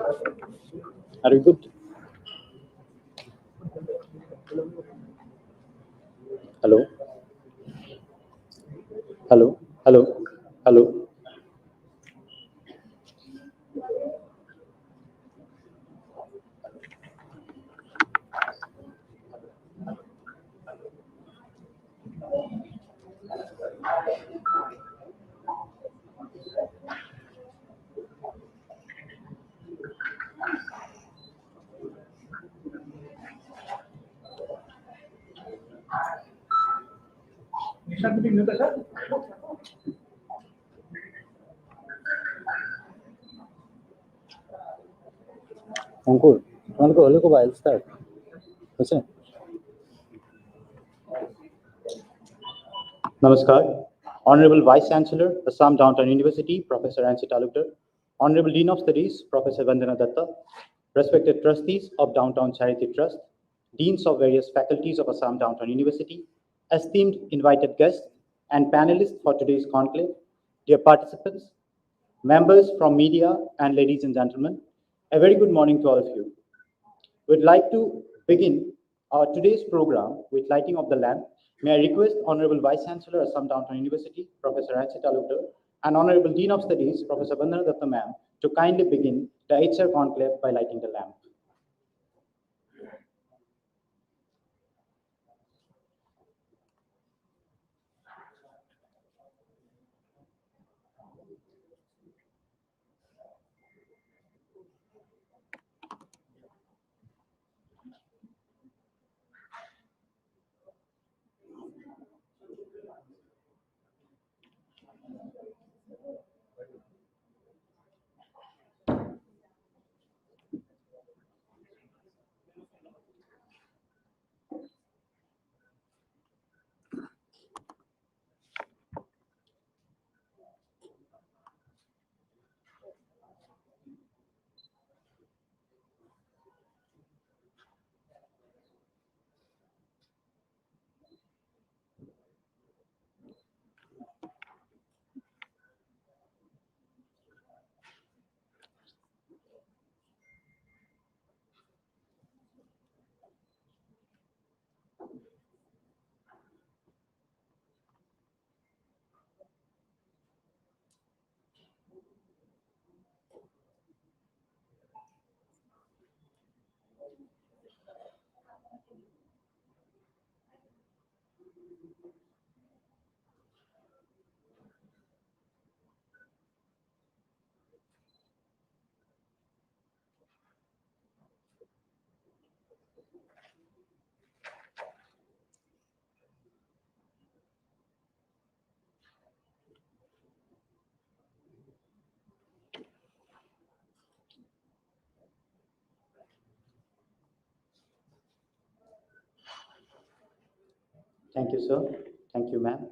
Are you good? Hello? Hello? Hello? Hello? अंकुर तुम्हारे को हल्ले को बाइल स्टार्ट कैसे Namaskar. Honorable Vice Chancellor, Assam Downtown University, Professor Ansi Talukdar, Honorable Dean of Studies, Professor Vandana Datta, respected trustees of Downtown Charity Trust, deans of various faculties of Assam Downtown University, esteemed invited guests, and panelists for today's conclave, dear participants, members from media, and ladies and gentlemen, a very good morning to all of you. We'd like to begin our today's program with lighting of the lamp. May I request Honorable Vice Chancellor, Assam Downtown University, Professor Ansi Talukdar, and Honorable Dean of Studies, Professor Vandana Datta ma'am, to kindly begin the 8th conclave by lighting the lamp. Thank you, sir. Thank you, ma'am.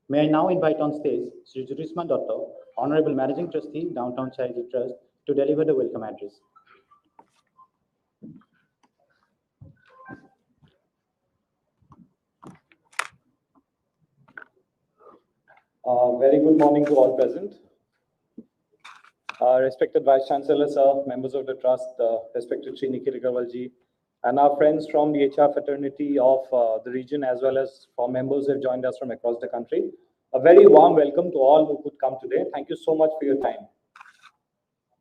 May I now invite on stage Sri Jurisman Dr., Honorable Managing Trustee, Downtown Charity Trust, to deliver the welcome address. Very good morning to all present. Respected Vice Chancellor, sir, members of the Trust, respected Sri Nikhil Agarwalji, and our friends from the HR fraternity of the region, as well as for members who have joined us from across the country. A very warm welcome to all who could come today. Thank you so much for your time.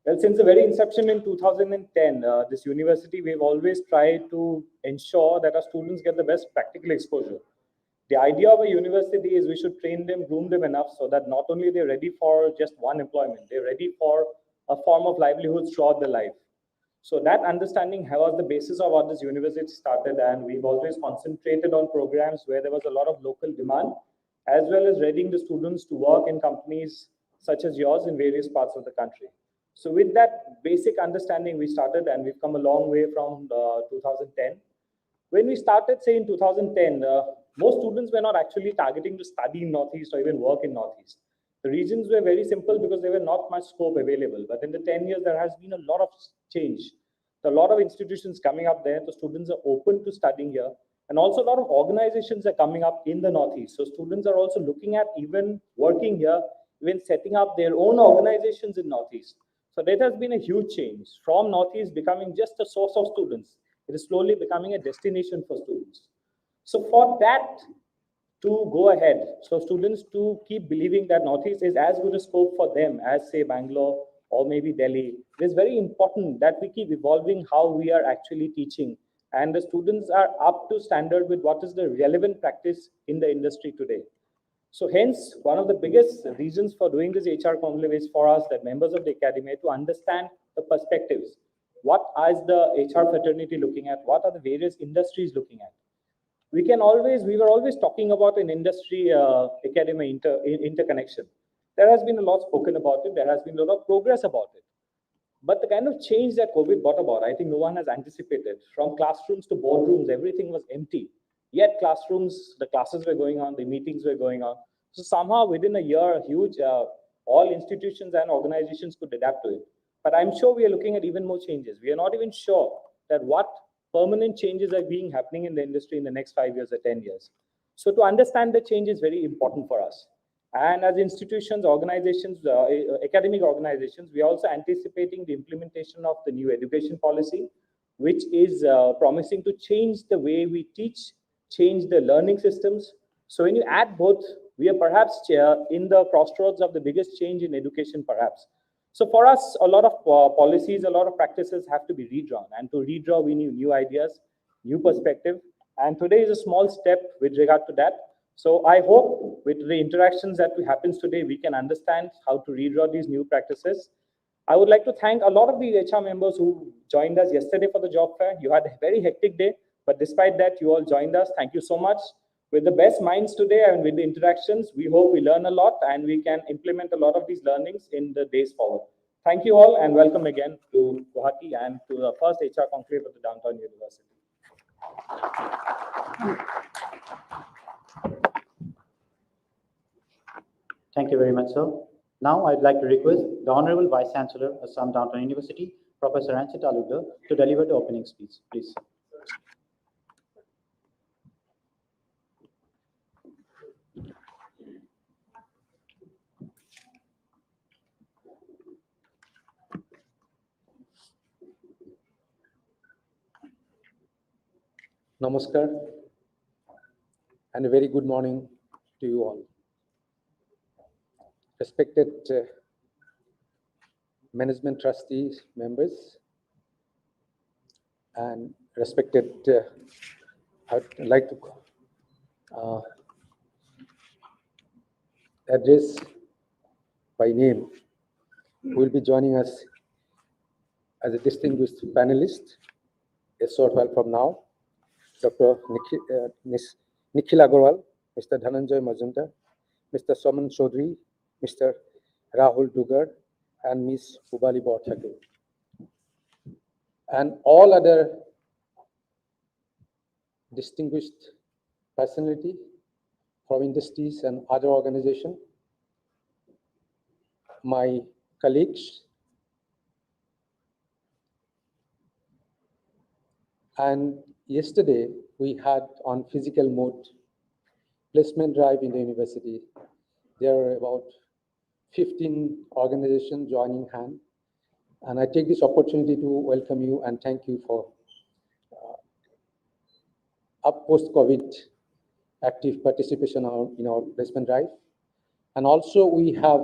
Well, since the very inception in 2010, this university, we've always tried to ensure that our students get the best practical exposure. The idea of a university is we should train them, groom them enough so that not only they're ready for just one employment, they're ready for a form of livelihood throughout their life. So that understanding was the basis of what this university started, and we've always concentrated on programs where there was a lot of local demand, as well as readying the students to work in companies such as yours in various parts of the country. So with that basic understanding, we started, and we've come a long way from 2010. When we started, say in 2010, most students were not actually targeting to study in Northeast or even work in Northeast. The reasons were very simple because there were not much scope available. But in the 10 years, there has been a lot of change. There are a lot of institutions coming up there. The students are open to studying here. And also a lot of organizations are coming up in the Northeast. So students are also looking at even working here, even setting up their own organizations in Northeast. So that has been a huge change from Northeast becoming just a source of students. It is slowly becoming a destination for students. So for that to go ahead, so students to keep believing that Northeast is as good a scope for them as say Bangalore or maybe Delhi, it is very important that we keep evolving how we are actually teaching and the students are up to standard with what is the relevant practice in the industry today. So hence, one of the biggest reasons for doing this HR conclave is for us, that members of the academy, to understand the perspectives. What is the HR fraternity looking at? What are the various industries looking at? We were always talking about an industry academy interconnection. There has been a lot spoken about it. There has been a lot of progress about it. But the kind of change that COVID brought about, I think no one has anticipated. From classrooms to boardrooms, everything was empty. Yet classrooms, the classes were going on, the meetings were going on. So somehow within a year, all institutions and organizations could adapt to it. But I'm sure we are looking at even more changes. We are not even sure that what permanent changes are being happening in the industry in the next 5 years or 10 years. So to understand the change is very important for us. And as institutions, organizations, academic organizations, we are also anticipating the implementation of the new education policy, which is promising to change the way we teach, change the learning systems. So when you add both, we are perhaps in the crossroads of the biggest change in education, perhaps. So for us, a lot of policies, a lot of practices have to be redrawn. And to redraw, we need new ideas, new perspective. And today is a small step with regard to that. So I hope with the interactions that happens today, we can understand how to redraw these new practices. I would like to thank a lot of the HR members who joined us yesterday for the job fair. You had a very hectic day, but despite that, you all joined us. Thank you so much. With the best minds today and with the interactions, we hope we learn a lot and we can implement a lot of these learnings in the days forward. Thank you all and welcome again to Guwahati and to the first HR conclave of the Downtown University. Thank you very much, sir. Now I'd like to request the Honorable Vice Chancellor, Assam Downtown University, Professor Ansi Talukdar, to deliver the opening speech, please. Namaskar and a very good morning to you all. Respected management trustees, members, and respected, I'd like to address by name who will be joining us as a distinguished panelist a short while from now. Dr. Nikhil Agarwal, Mr. Dhananjay Majumdar, Mr. Soman Chaudhary, Mr. Rahul Dugar, and Ms. Ubali Borthake. And all other distinguished personality from industries and other organizations, my colleagues, and yesterday we had on physical mode placement drive in the university. There are about 15 organizations joining hand. And I take this opportunity to welcome you and thank you for up post-COVID active participation in our placement drive. And also we have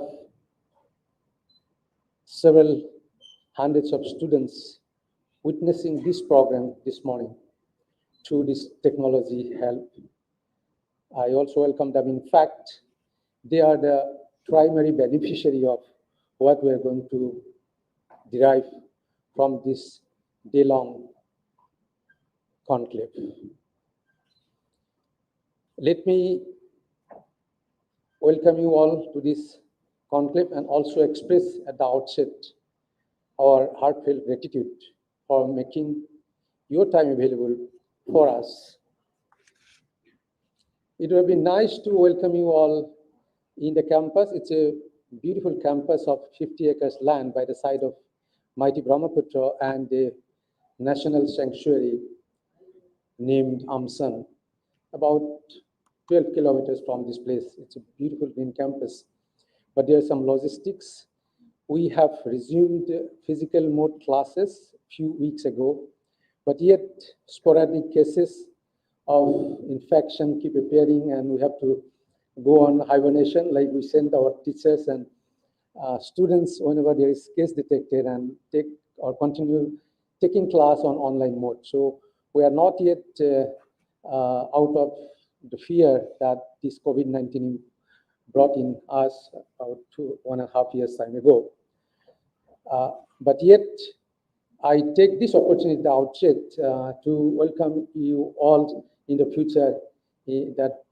several hundreds of students witnessing this program this morning through this technology help. I also welcome them. In fact, they are the primary beneficiary of what we are going to derive from this day-long conclave. Let me welcome you all to this conclave and also express at the outset our heartfelt gratitude for making your time available for us. It would be nice to welcome you all in the campus. It's a beautiful campus of 50 acres land by the side of mighty Brahmaputra and the national sanctuary named Amsan, about 12 kilometers from this place. It's a beautiful green campus, but there are some logistics we have resumed physical mode classes a few weeks ago, but yet sporadic cases of infection keep appearing, and we have to go on hibernation, like we send our teachers and students whenever there is case detected, and take or continue taking class on online mode. So we are not yet out of the fear that this COVID-19 brought in us about 1.5 years time ago. But yet, I take this opportunity at the outset to welcome you all in the future, that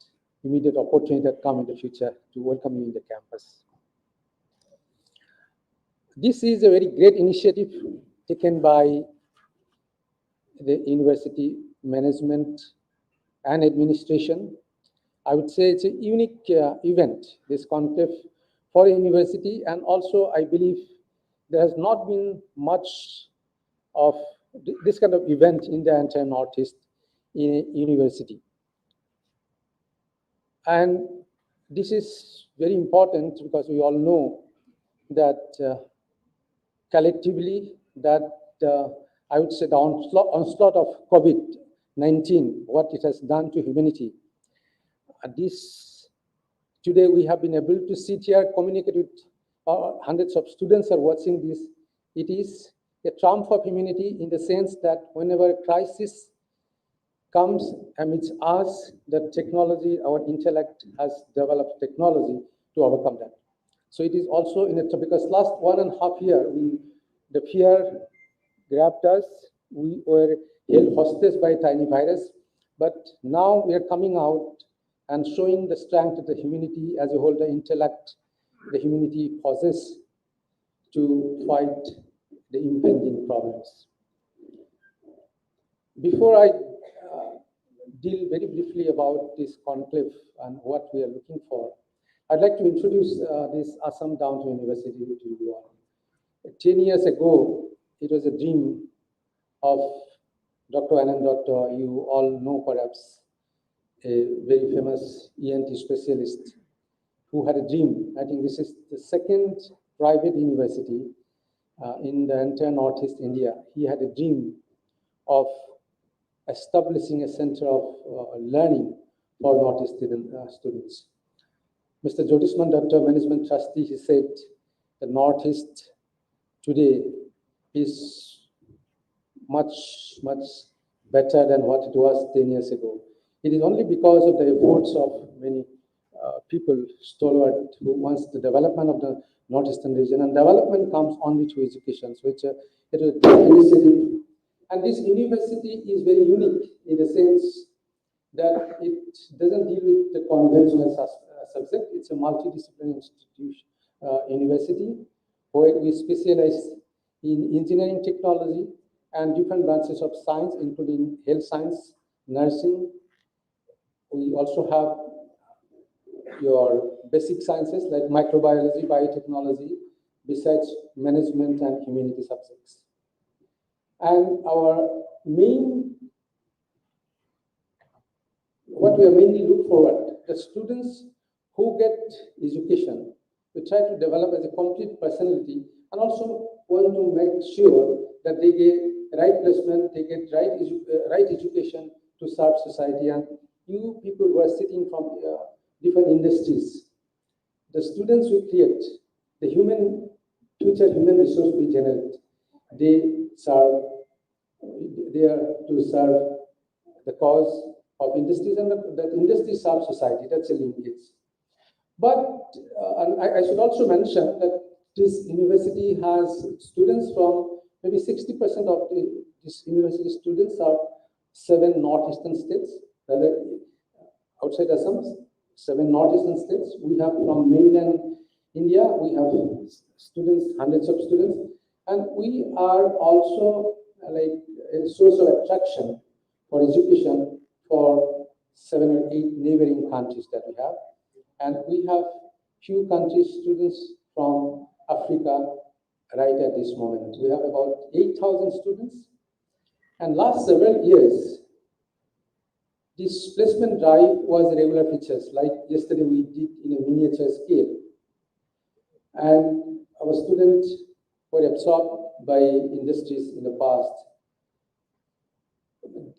immediate opportunity that come in the future to welcome you in the campus. This is a very great initiative taken by the university management and administration. I would say it's a unique event, this conclave for a university, and also I believe there has not been much of this kind of event in the entire Northeast in a university. And this is very important because we all know that collectively that I would say the onslaught of COVID-19, what it has done to humanity. Today we have been able to sit here, communicate with hundreds of students are watching this. It is a triumph of humanity in the sense that whenever a crisis comes amidst us, the technology, our intellect has developed technology to overcome that. So it is also in a, because last 1.5 years, the fear grabbed us. We were held hostage by tiny virus, but now we are coming out and showing the strength of the humanity as a whole, the intellect the humanity possesses to fight the impending problems. Before I deal very briefly about this conclave and what we are looking for, I'd like to introduce this Assam Downtown University to you all. 10 years ago, it was a dream of Dr. Anand Dutta. You all know perhaps a very famous ENT specialist who had a dream. I think this is the second private university in the entire Northeast India. He had a dream of establishing a center of learning for Northeast students. Mr. Jyotisman Datta, management trustee, he said the Northeast today is much, much better than what it was 10 years ago. It is only because of the efforts of many people, stalwart, who wants the development of the Northeastern region, and development comes only through education. So it is a great initiative. And this university is very unique in the sense that it doesn't deal with the conventional subject. It's a multidisciplinary institution, university, where we specialize in engineering technology and different branches of science, including health science, nursing. We also have your basic sciences like microbiology, biotechnology, besides management and humanity subjects. And our what we are mainly look forward, the students who get education, we try to develop as a complete personality, and also want to make sure that they get right placement, they get right education to serve society. And you people who are sitting from different industries, the students we create, the future human resource we generate, they are to serve the cause of industries, and that industry serves society. That's a linkage. But I should also mention that this university has students from maybe 60% of this university students are 7 northeastern states, rather outside Assam, 7 northeastern states. We have from mainland India, we have students, hundreds of students, and we are also like a source of attraction for education for 7 or 8 neighboring countries that we have. And we have few countries students from Africa right at this moment. We have about 8,000 students. And last several years, this placement drive was a regular features, like yesterday we did in a miniature scale. And our students were absorbed by industries in the past.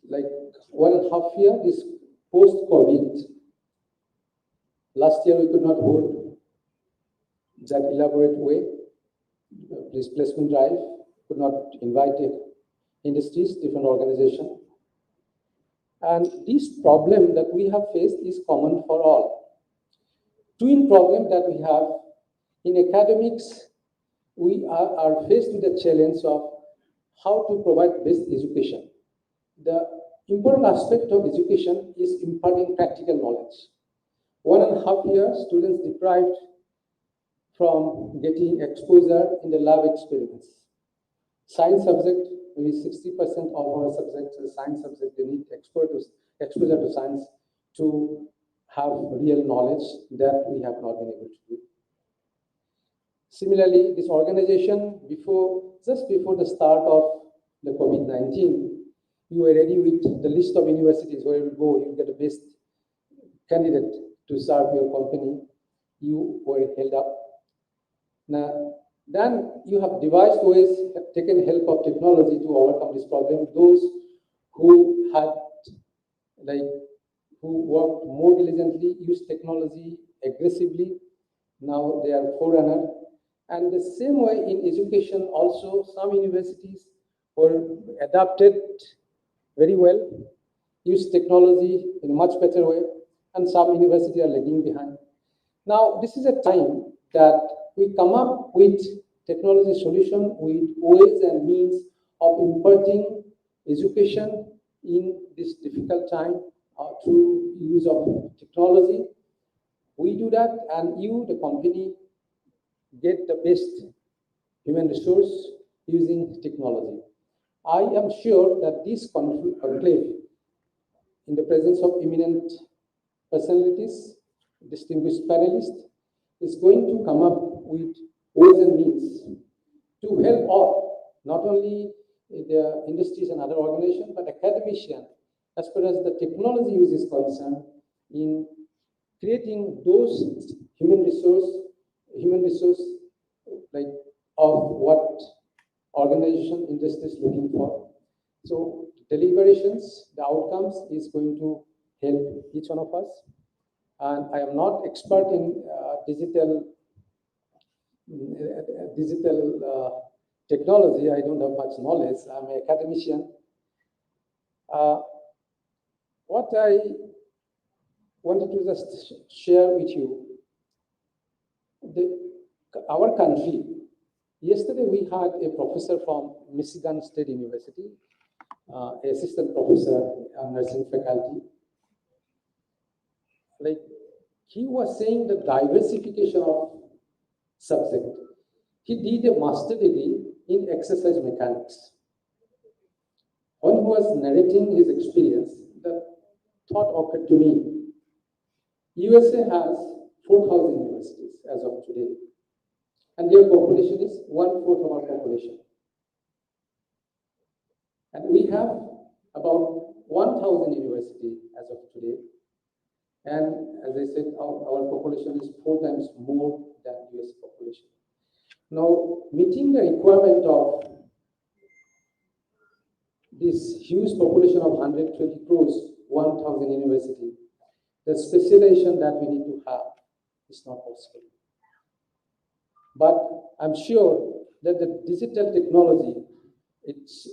Like 1.5 year is post-COVID. Last year we could not hold that elaborate way. This placement drive could not invite industries, different organizations. And this problem that we have faced is common for all. Twin problem that we have in academics, we are faced with the challenge of how to provide best education. The important aspect of education is imparting practical knowledge. 1.5 years, students deprived from getting exposure in the lab experiments. Science subject, maybe 60% of our subjects are science subject. They need exposure to science to have real knowledge that we have not been able to do. Similarly, this organization, just before the start of the COVID-19, you were ready with the list of universities where you go, you get the best candidate to serve your company. You were held up. Now, then you have devised ways, have taken help of technology to overcome this problem. Those who had, who worked more diligently, used technology aggressively, now they are forerunner. And the same way in education also, some universities were adapted very well, used technology in a much better way, and some universities are lagging behind. Now, this is a time that we come up with technology solution with ways and means of imparting education in this difficult time through use of technology. We do that, and you, the company, get the best human resource using technology. I am sure that this conclave, in the presence of eminent personalities, distinguished panelists, is going to come up with ways and means to help all, not only the industries and other organizations, but academicians, as far as the technology use is concerned, in creating those human resource like of what organization industry is looking for. So deliberations, the outcomes is going to help each one of us. And I am not expert in digital technology. I don't have much knowledge. I'm an academician. What I wanted to just share with you, our country, yesterday we had a professor from Michigan State University, assistant professor on nursing faculty. Like, he was saying the diversification of subject. He did a master degree in exercise mechanics. When he was narrating his experience, the thought occurred to me. USA has 4,000 universities as of today, and their population is 1/4 of our population. And we have about 1,000 universities as of today. And as I said, our population is 4 times more than US population. Now, meeting the requirement of this huge population of 120 crores, 1,000 university, the specialization that we need to have is not possible. But I'm sure that the digital technology, it's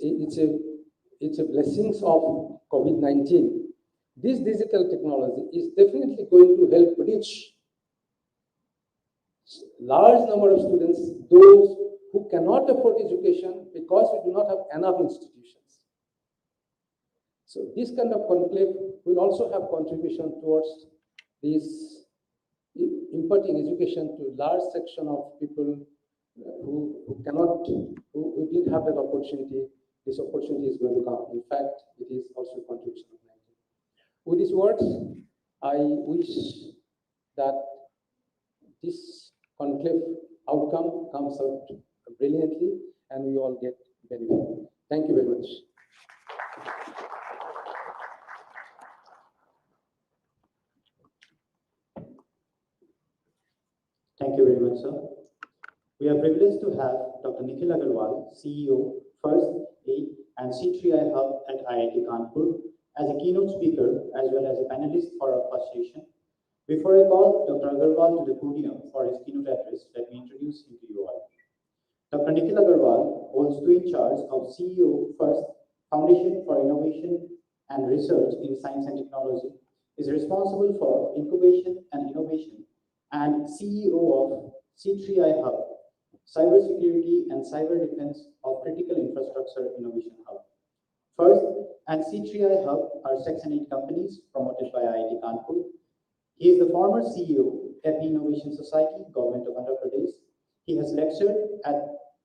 a blessings of COVID-19. This digital technology is definitely going to help reach large number of students, those who cannot afford education because we do not have enough institutions. So this kind of conclave will also have contribution towards this imparting education to large section of people who didn't have that opportunity. This opportunity is going to come. In fact, it is also a contribution of 19. With these words, I wish that this conclave outcome comes out brilliantly and we all get benefit. Thank you very much. Thank you very much, sir. We are privileged to have Dr. Nikhil Agarwal, CEO, First A and C3I Hub at IIT Kanpur, as a keynote speaker as well as a panelist for our first session. Before I call Dr. Agarwal to the podium for his keynote address, let me introduce him to you all. Dr. Nikhil Agarwal holds two charge of CEO, First Foundation for Innovation and Research in Science and Technology, is responsible for incubation and innovation, and CEO of C3I Hub, Cybersecurity and Cyber Defense of Critical Infrastructure Innovation Hub. First and C3I Hub are Section 8 companies promoted by IIT Kanpur. He is the former CEO, FE Innovation Society, Government of Andhra Pradesh. He has lectured at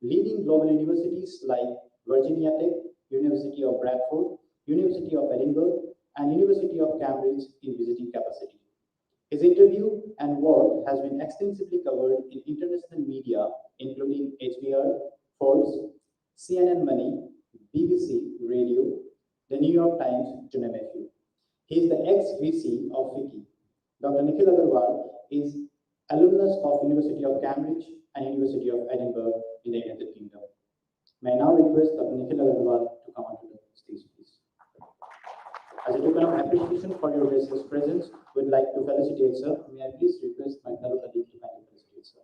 leading global universities like Virginia Tech, University of Bradford, University of Edinburgh, and University of Cambridge in visiting capacity. His interview and work has been extensively covered in international media, including HBR, Forbes, CNN Money, BBC Radio, the New York Times, to name a few. He is the ex-VC of FICCI. Dr. Nikhil Agarwal is alumnus of University of Cambridge and University of Edinburgh in the United Kingdom. May I now request Dr. Nikhil Agarwal to come onto the stage, please. As a token of appreciation for your gracious presence, we'd like to felicitate sir. May I please request my fellow colleague to kindly felicitate sir.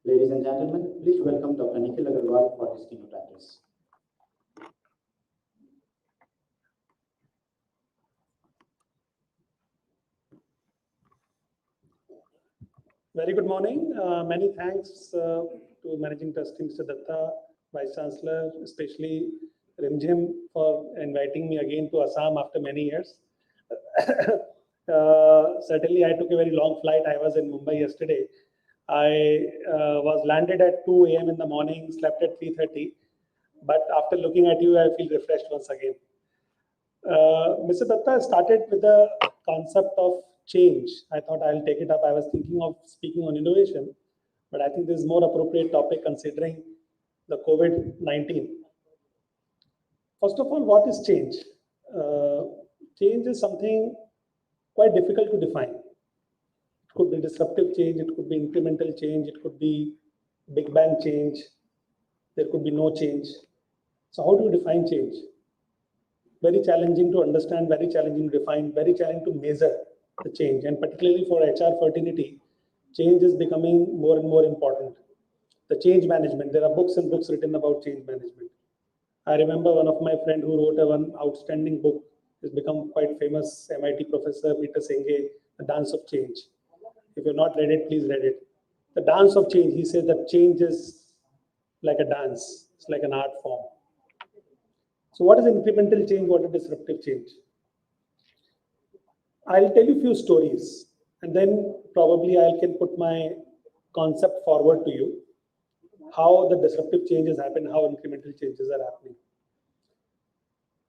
Ladies and gentlemen, please welcome Dr. Nikhil Agarwal for his keynote address. Very good morning. Many thanks to Managing Trustee Mr. Datta, Vice Chancellor, especially Rimjim, for inviting me again to Assam after many years. Certainly, I took a very long flight. I was in Mumbai yesterday. I was landed at 2 a.m. in the morning, slept at 3:30. But after looking at you, I feel refreshed once again. Mr. Datta started with the concept of change. I thought I'll take it up. I was thinking of speaking on innovation, but I think this is more appropriate topic considering the COVID-19. First of all, what is change? Change is something quite difficult to define. It could be disruptive change, it could be incremental change, it could be big bang change, there could be no change. So how do you define change? Very challenging to understand, very challenging to define, very challenging to measure the change. And particularly for HR fraternity, change is becoming more and more important. The change management, there are books and books written about change management. I remember one of my friends who wrote one outstanding book, has become quite famous, MIT professor Peter Senge, The Dance of Change. If you've not read it, please read it. The Dance of Change, he says that change is like a dance, it's like an art form. So what is incremental change? What is disruptive change? I'll tell you a few stories and then probably I can put my concept forward to you, how the disruptive changes happen, how incremental changes are happening.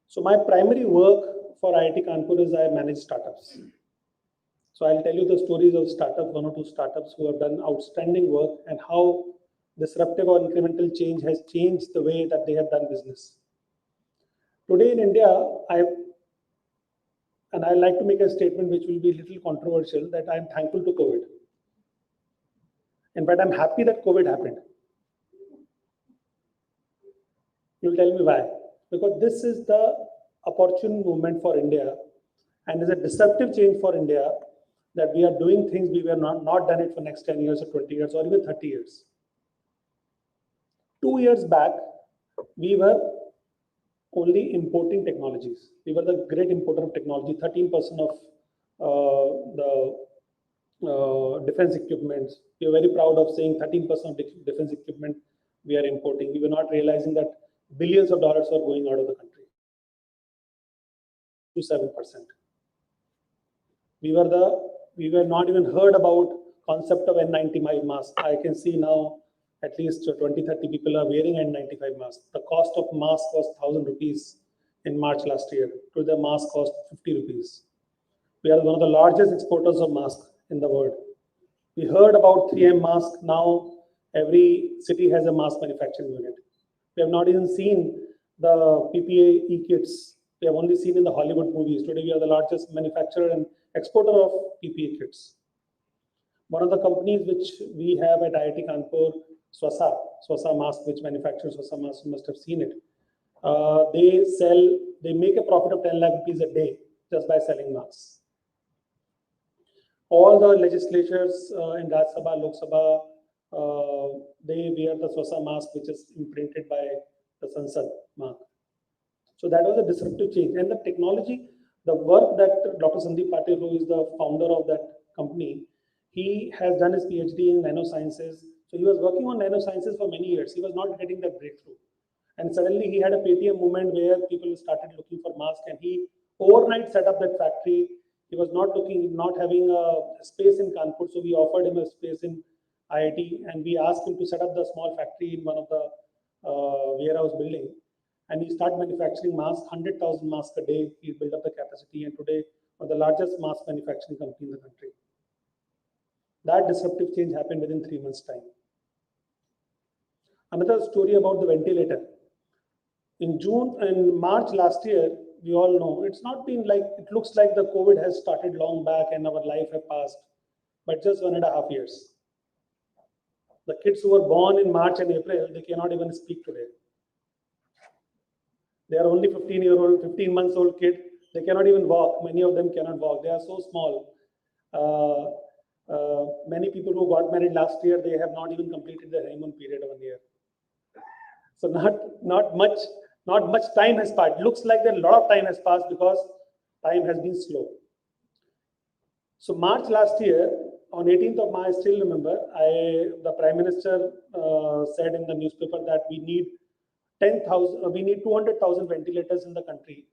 So my primary work for IIT Kanpur is I manage startups. So I'll tell you the stories of startups, one or two startups who have done outstanding work and how disruptive or incremental change has changed the way that they have done business. Today in India, I like to make a statement which will be a little controversial, that I'm thankful to COVID. In fact, I'm happy that COVID happened. You'll tell me why. Because this is the opportune moment for India and is a disruptive change for India, that we are doing things we were not done it for next 10 years or 20 years or even 30 years. 2 years back, we were only importing technologies. We were the great importer of technology. 13% of the defense equipment. We are very proud of saying 13% of defense equipment we are importing. We were not realizing that billions of dollars are going out of the country. To 7%. We were not even heard about concept of N95 mask. I can see now at least 20-30 people are wearing N95 masks. The cost of mask was 1,000 rupees in March last year. To the mask cost 50 rupees. We are one of the largest exporters of masks in the world. We heard about 3M mask. Now every city has a mask manufacturing unit. We have not even seen the PPE kits. We have only seen in the Hollywood movies. Today we are the largest manufacturer and exporter of PPE kits. One of the companies which we have at IIT Kanpur, Swasa mask, which manufactures Swasa mask, you must have seen it. They make a profit of 10 lakh rupees a day just by selling masks. All the legislatures in Rajya Sabha, Lok Sabha, they wear the Swasa mask, which is imprinted by the Sansad mark. So that was a disruptive change. And the technology, the work that Dr. Sandeep Patil, who is the founder of that company, he has done his PhD in nanosciences. So he was working on nanosciences for many years. He was not getting that breakthrough. And suddenly he had a Paytm movement where people started looking for masks, and he overnight set up that factory. He was not having a space in Kanpur, so we offered him a space in IIT, and we asked him to set up the small factory in one of the warehouse building. And he started manufacturing masks, 100,000 masks a day. He built up the capacity, and today one of the largest mask manufacturing company in the country. That disruptive change happened within 3 months' time. Another story about the ventilator. In March last year, we all know it's not been like, it looks like the COVID has started long back and our life have passed, but just 1.5 years. The kids who were born in March and April, they cannot even speak today. They are only 15 months old kid. They cannot even walk. Many of them cannot walk. They are so small. Many people who got married last year, they have not even completed the honeymoon period of 1 year. So not much time has passed. Looks like that a lot of time has passed because time has been slow. So March last year, on 18th of March, I still remember, the Prime Minister said in the newspaper that we need 200,000 ventilators in the country.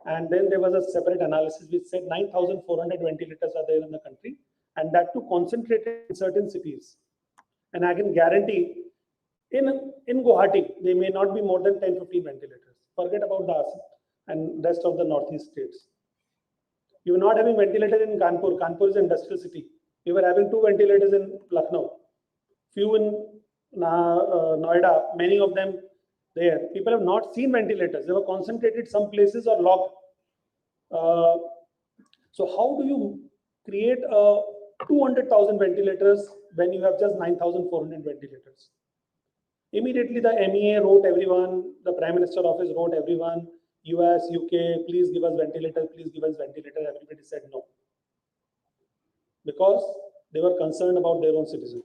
And then there was a separate analysis which said 9,400 ventilators are there in the country, and that too concentrated in certain cities. And I can guarantee in Guwahati, there may not be more than 10-15 ventilators. Forget about the Assam and rest of the northeast states. You were not having ventilators in Kanpur. Kanpur is an industrial city. We were having 2 ventilators in Lucknow, few in Noida, many of them there. People have not seen ventilators. They were concentrated some places or locked. So how do you create 200,000 ventilators when you have just 9,400 ventilators? Immediately the MEA wrote everyone, the Prime Minister office wrote everyone, US, UK, please give us ventilators, please give us ventilators. Everybody said no. Because they were concerned about their own citizens.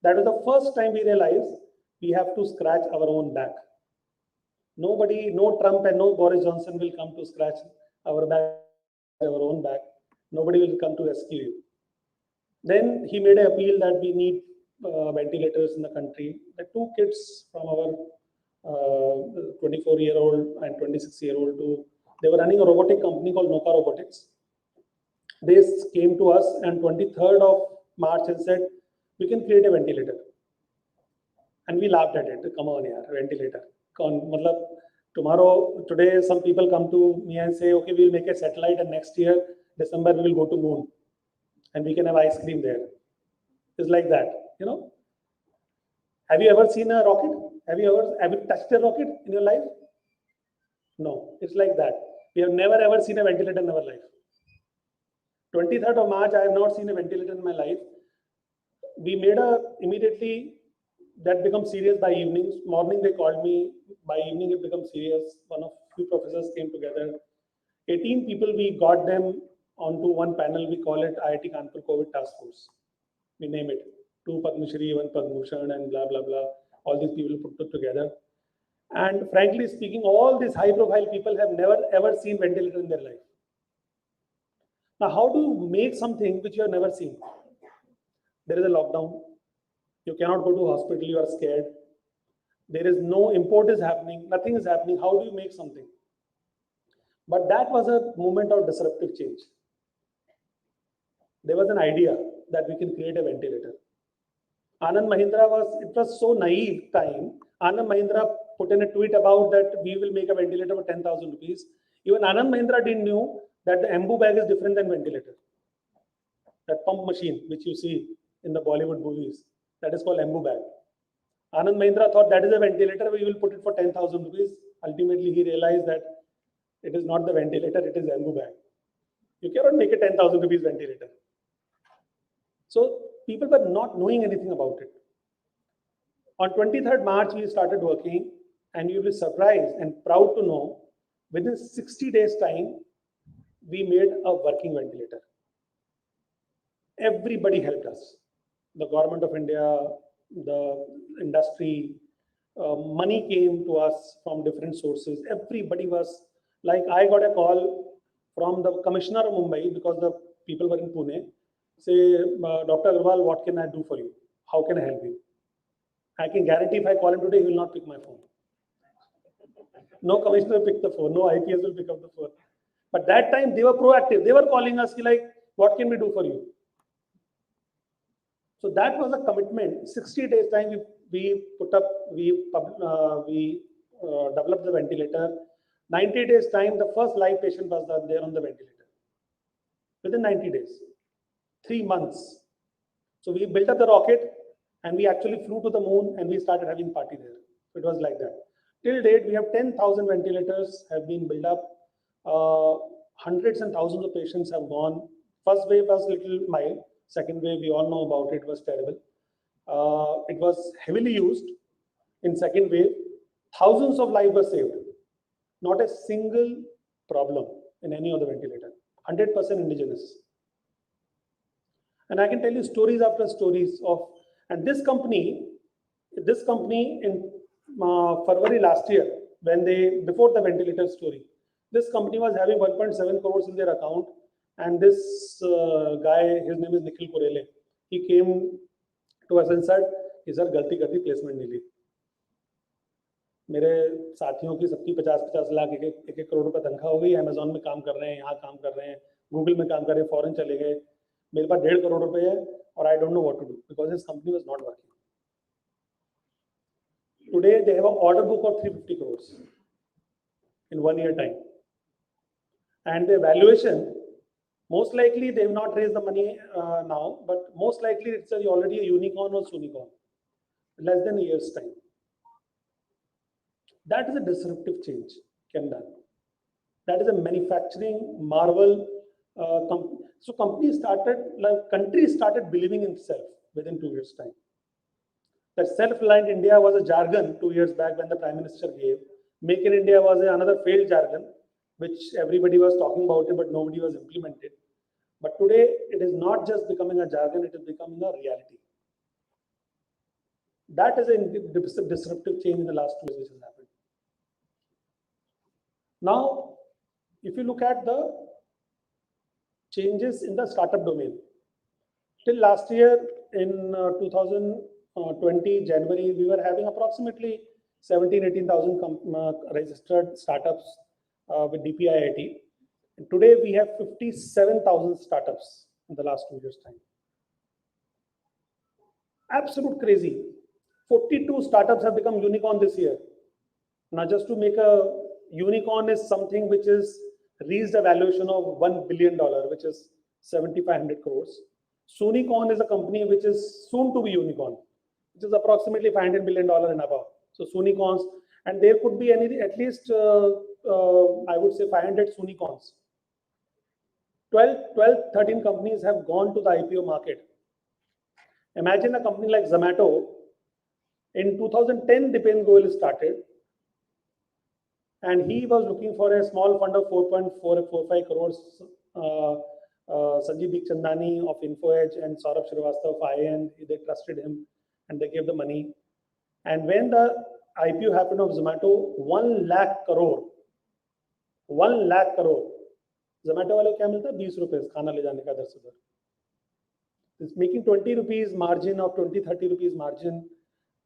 That was the first time we realized we have to scratch our own back. Nobody, no Trump and no Boris Johnson will come to scratch our back, our own back. Nobody will come to rescue you. Then he made an appeal that we need ventilators in the country. The 2 kids from our 24-year-old and 26-year-old, they were running a robotic company called Noka Robotics. They came to us on 23rd of March and said, we can create a ventilator. And we laughed at it. Come on, yaar, ventilator. Today, some people come to me and say, okay, we'll make a satellite, and next year, December, we will go to moon. And we can have ice cream there. It's like that, you know. Have you ever seen a rocket? Have you touched a rocket in your life? No, it's like that. We have never ever seen a ventilator in our life. 23rd of March, I have not seen a ventilator in my life. We made immediately, that becomes serious by evening. Morning they called me, by evening it becomes serious. One of few professors came together. 18 people, we got them onto one panel. We call it IIT Kanpur COVID Task Force. We name it. 2 Padma Shri, 1 Padma Bhushan, and blah, blah, blah. All these people put together. And frankly speaking, all these high profile people have never ever seen ventilator in their life. Now, how do you make something which you have never seen? There is a lockdown. You cannot go to hospital. You are scared. There is no import is happening. Nothing is happening. How do you make something? But that was a moment of disruptive change. There was an idea that we can create a ventilator. Anand Mahindra it was so naive time. Anand Mahindra put in a tweet about that we will make a ventilator for 10,000 rupees. Even Anand Mahindra didn't know that the embu bag is different than ventilator. That pump machine which you see in the Bollywood movies, that is called embu bag. Anand Mahindra thought that is a ventilator, we will put it for 10,000 rupees. Ultimately, he realized that it is not the ventilator, it is embu bag. You cannot make a 10,000 rupees ventilator. So people were not knowing anything about it. On 23rd March, we started working, and you will be surprised and proud to know, within 60 days time, we made a working ventilator. Everybody helped us. The government of India, the industry, money came to us from different sources. Everybody was like, I got a call from the commissioner of Mumbai because the people were in Pune. Say, Dr. Agarwal, what can I do for you? How can I help you? I can guarantee if I call him today, he will not pick my phone. No commissioner will pick the phone, no IPS will pick up the phone. But that time they were proactive. They were calling us like, what can we do for you? So that was a commitment. 60 days time we developed the ventilator. 90 days time, the first live patient was there on the ventilator. Within 90 days, 3 months. So we built up the rocket and we actually flew to the moon and we started having party there. It was like that. Till date, we have 10,000 ventilators have been built up. Hundreds and thousands of patients have gone. First wave was little mild. Second wave, we all know about it, was terrible. It was heavily used. In second wave, thousands of lives were saved. Not a single problem in any other ventilator. 100% indigenous. And I can tell you stories after stories of, and this company in February last year, before the ventilator story, this company was having 1.7 crores in their account. And this guy, his name is Nikhil Kurele, he came to us and said, sir, गलती कर दी, placement नहीं ली. मेरे साथियों की सबकी 50-50 लाख एक करोड़ रुपए तनख्वाह हो गई. अमेजॉन में काम कर रहे हैं, यहाँ काम कर रहे हैं, गूगल में काम कर रहे हैं, फॉरेन चले गए. मेरे पास 1.5 करोड़ रुपए है और I don't know what to do because his company was not working. Today they have an order book of 350 crores in 1 year time. And the valuation, most likely they have not raised the money now, but most likely it's already a unicorn or unicorn, less than a year's time. That is a disruptive change can done. That is a manufacturing marvel. So country started believing in itself within 2 years' time. That self-reliant India was a jargon 2 years back when the Prime Minister gave. Make in India was another failed jargon, which everybody was talking about it, but nobody was implemented. But today, it is not just becoming a jargon, it is becoming a reality. That is a disruptive change in the last 2 years which has happened. Now, if you look at the changes in the startup domain, till last year in 2020 January, we were having approximately 17,000-18,000 registered startups with DPIIT. And today we have 57,000 startups in the last 2 years' time. Absolute crazy. 42 startups have become unicorn this year. Now, just to make a unicorn is something which is reached a valuation of $1 billion, which is 7,500 crores. Sunicorn is a company which is soon to be unicorn, which is approximately $500 million and above. So Sunicorns, and there could be at least I would say 500 Sunicorns. 13 companies have gone to the IPO market. Imagine a company like Zomato. In 2010, Dipen Goyal started, and he was looking for a small fund of 4.445 crores. Sanjeev Bikhchandani of InfoEdge and Saurabh Srivastava of IAN, they trusted him and they gave the money. And when the IPO happened of Zomato, 1 lakh crore. 1 lakh crore. Zomato वाले को क्या मिलता है? 20 रुपए खाना ले जाने का दर से दर. It's making 20 rupees margin or 20-30 rupees margin.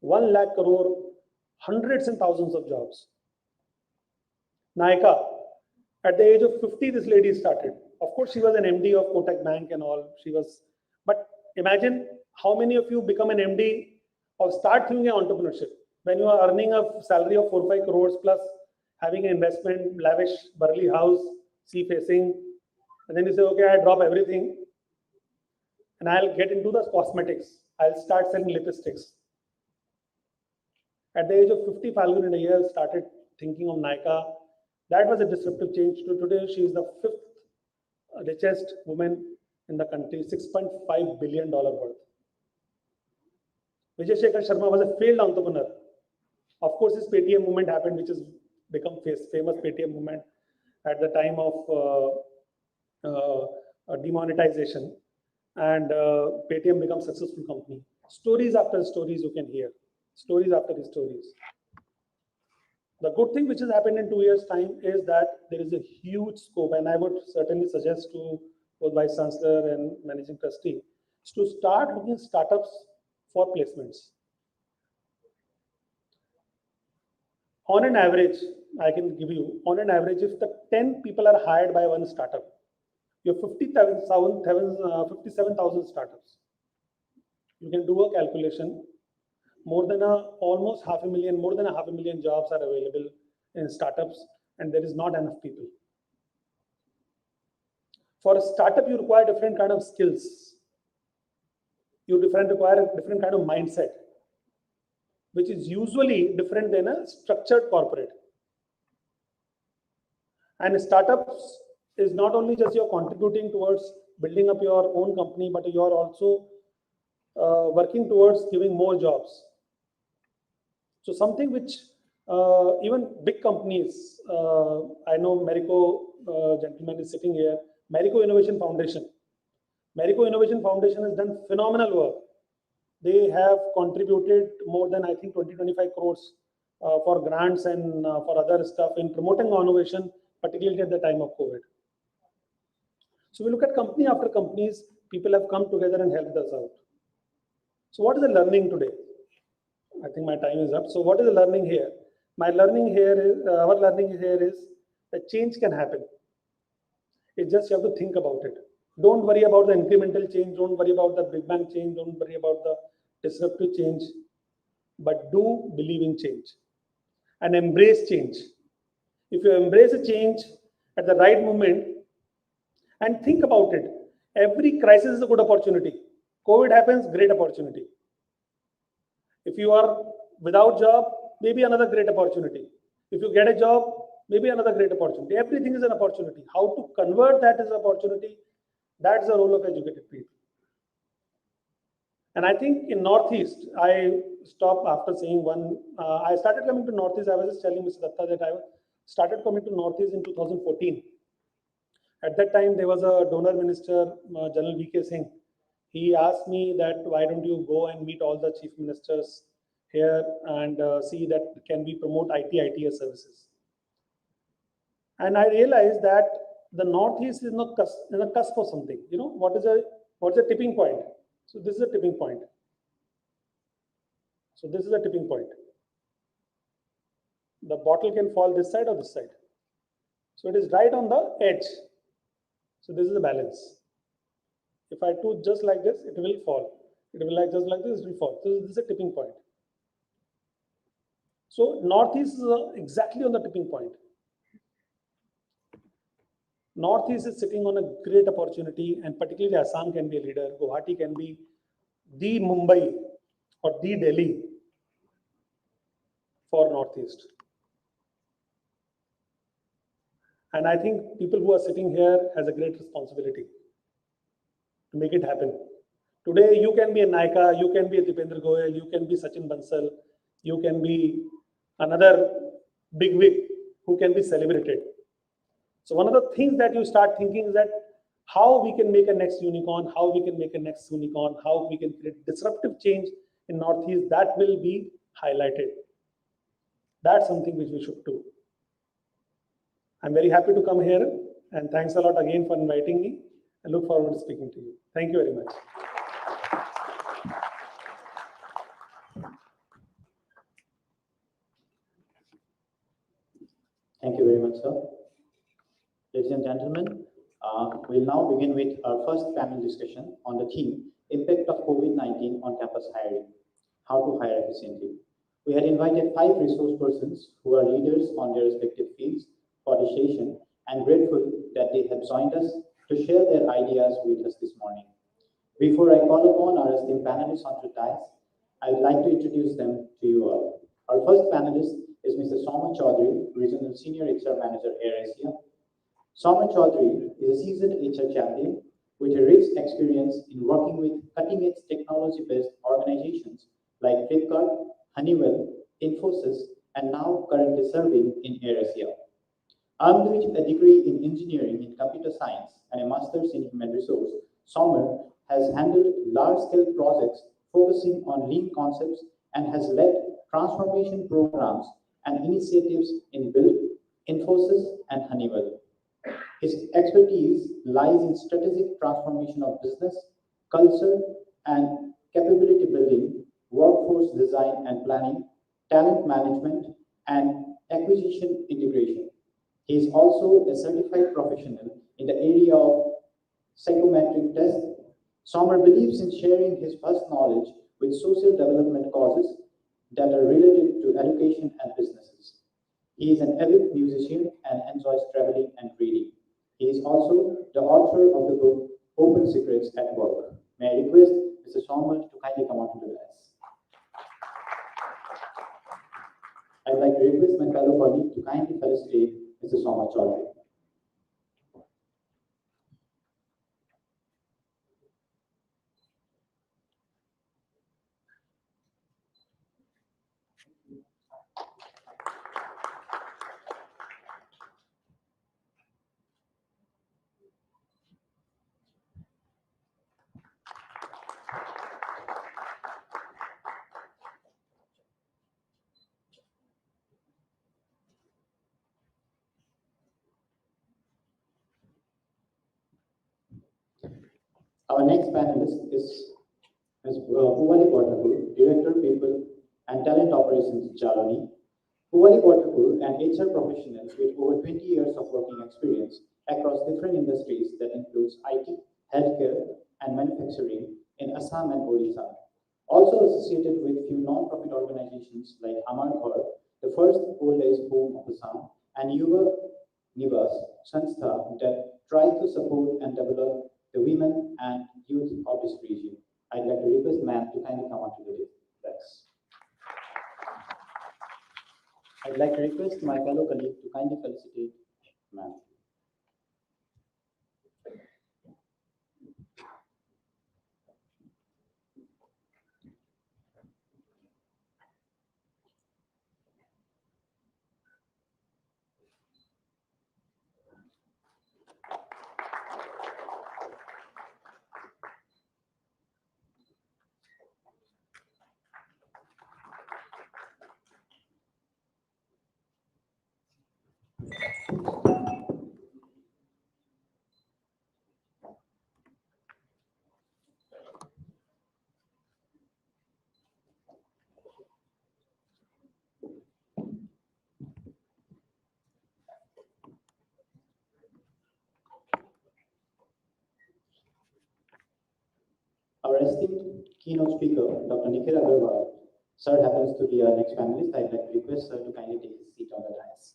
1 lakh crore, hundreds and thousands of jobs. Nykaa, at the age of 50, this lady started. Of course, she was an MD of Kotak Bank and all. But imagine how many of you become an MD or start doing entrepreneurship when you are earning a salary of 4-5 crores plus having an investment, lavish Burley house, sea facing, And then you say, okay, I drop everything and I'll get into the cosmetics. I'll start selling lipsticks. At the age of 50, Falgun in a year started thinking of Nykaa. That was a disruptive change. To today, she is the 5th richest woman in the country, $6.5 billion worth. Vijay Shekhar Sharma was a failed entrepreneur. Of course, this Paytm movement happened, which has become famous Paytm movement at the time of demonetization, and Paytm becomes a successful company. Stories after stories you can hear, stories after stories. The good thing which has happened in 2 years' time is that there is a huge scope, and I would certainly suggest to both Vice Chancellor and Managing Trustee is to start looking at startups for placements. On an average, I can give you, on an average, if the 10 people are hired by one startup, you have 57,000 startups. You can do a calculation. More than almost more than 500,000 jobs are available in startups, and there is not enough people. For a startup, you require different kind of skills. You require a different kind of mindset, which is usually different than a structured corporate. And startups is not only just you're contributing towards building up your own company, but you're also working towards giving more jobs. So something which even big companies, I know Marico gentleman is sitting here, Marico Innovation Foundation. Marico Innovation Foundation has done phenomenal work. They have contributed more than, I think, 20-25 crores for grants and for other stuff in promoting innovation, particularly at the time of COVID. So we look at company after companies, people have come together and helped us out. So what is the learning today? I think my time is up. So what is the learning here? My learning here is, our learning here is that change can happen. It's just you have to think about it. Don't worry about the incremental change. Don't worry about the big bang change. Don't worry about the disruptive change. But do believe in change and embrace change. If you embrace a change at the right moment and think about it, every crisis is a good opportunity. COVID happens, great opportunity. If you are without job, maybe another great opportunity. If you get a job, maybe another great opportunity. Everything is an opportunity. How to convert that as an opportunity, that's the role of educated people. And I think in Northeast, I stopped after saying one, I started coming to Northeast. I was just telling Mr. Datta that I started coming to Northeast in 2014. At that time, there was a donor minister, General V.K. Singh. He asked me that why don't you go and meet all the chief ministers here and see that can we promote ITS services. And I realized that the Northeast is not in a cusp of something. You know, what's a tipping point? So this is a tipping point. So this is a tipping point. The bottle can fall this side or this side. So it is right on the edge. So this is the balance. If I do just like this, it will fall. It will just like this, it will fall. So this is a tipping point. So Northeast is exactly on the tipping point. Northeast is sitting on a great opportunity, and particularly Assam can be a leader. Guwahati can be the Mumbai or the Delhi for Northeast. And I think people who are sitting here has a great responsibility to make it happen. Today, you can be a Nykaa, you can be a Dipendra Goyal, you can be Sachin Bansal, you can be another big wig who can be celebrated. So one of the things that you start thinking is that how we can make a next unicorn, how we can make a next unicorn, how we can create disruptive change in Northeast, that will be highlighted. That's something which we should do. I'm very happy to come here, and thanks a lot again for inviting me. I look forward to speaking to you. Thank you very much. Thank you very much, sir. Ladies and gentlemen, we'll now begin with our first panel discussion on the theme, Impact of COVID-19 on Campus Hiring, How to Hire Efficiently. We had invited 5 resource persons who are leaders on their respective fields for the session, and grateful that they have joined us to share their ideas with us this morning. Before I call upon our esteemed panelists onto the dais, I'd like to introduce them to you all. Our first panelist is Mr. Soman Chaudhary, Regional Senior HR Manager, AirAsia. Soman Chaudhary is a seasoned HR champion with a rich experience in working with cutting-edge technology-based organizations like Flipkart, Honeywell, Infosys, and now currently serving in AirAsia. Armed with a degree in engineering in computer science and a master's in human resource, Somer has handled large-scale projects focusing on lean concepts and has led transformation programs and initiatives in Build, Infosys, and Honeywell. His expertise lies in strategic transformation of business, culture, and capability building, workforce design and planning, talent management, and acquisition integration. He is also a certified professional in the area of psychometric testing. Sommer believes in sharing his vast knowledge with social development causes that are related to education and businesses. He is an avid musician and enjoys traveling and reading. He is also the author of the book Open Secrets at Work. May I request Mr. Sommer to kindly come on to the dais. I'd like to request my fellow colleague to kindly felicitate Mr. Sommer Chaudhary. Our next panelist is Ms. Puvali Portakur, Director, People and Talent Operations, Jaloni. Puvali Portakur, an HR professional with over 20 years of working experience across different industries that includes IT, healthcare, and manufacturing in Assam and Odisha. Also associated with few non-profit organizations like Amar Ghar, the first old age home of Assam, and Yuva Nivas Sanstha that try to support and develop the women and youth of this region. I'd like to request ma'am to kindly come onto the dais. I'd like to request my fellow colleague to kindly felicitate ma'am. Our esteemed keynote speaker, Dr. Nikhil Agarwal, sir happens to be our next panelist. I'd like to request sir to kindly take his seat on the dais.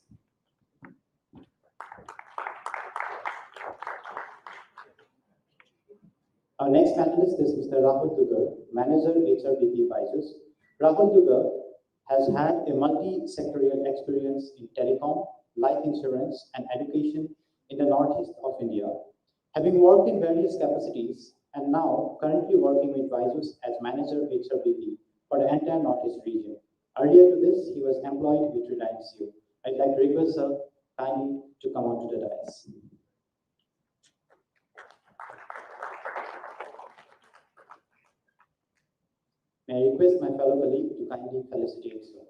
Our next panelist is Mr. Rahul Dugar, Manager HRBP Visors. Rahul Dugar has had a multi-sectorial experience in telecom, life insurance, and education in the northeast of India. Having worked in various capacities and now currently working with Visors as Manager HRBP for the entire northeast region. Earlier to this, he was employed with Reliance Jio. I'd like to request sir kindly to come onto the dais. May I request my fellow colleague to kindly felicitate sir.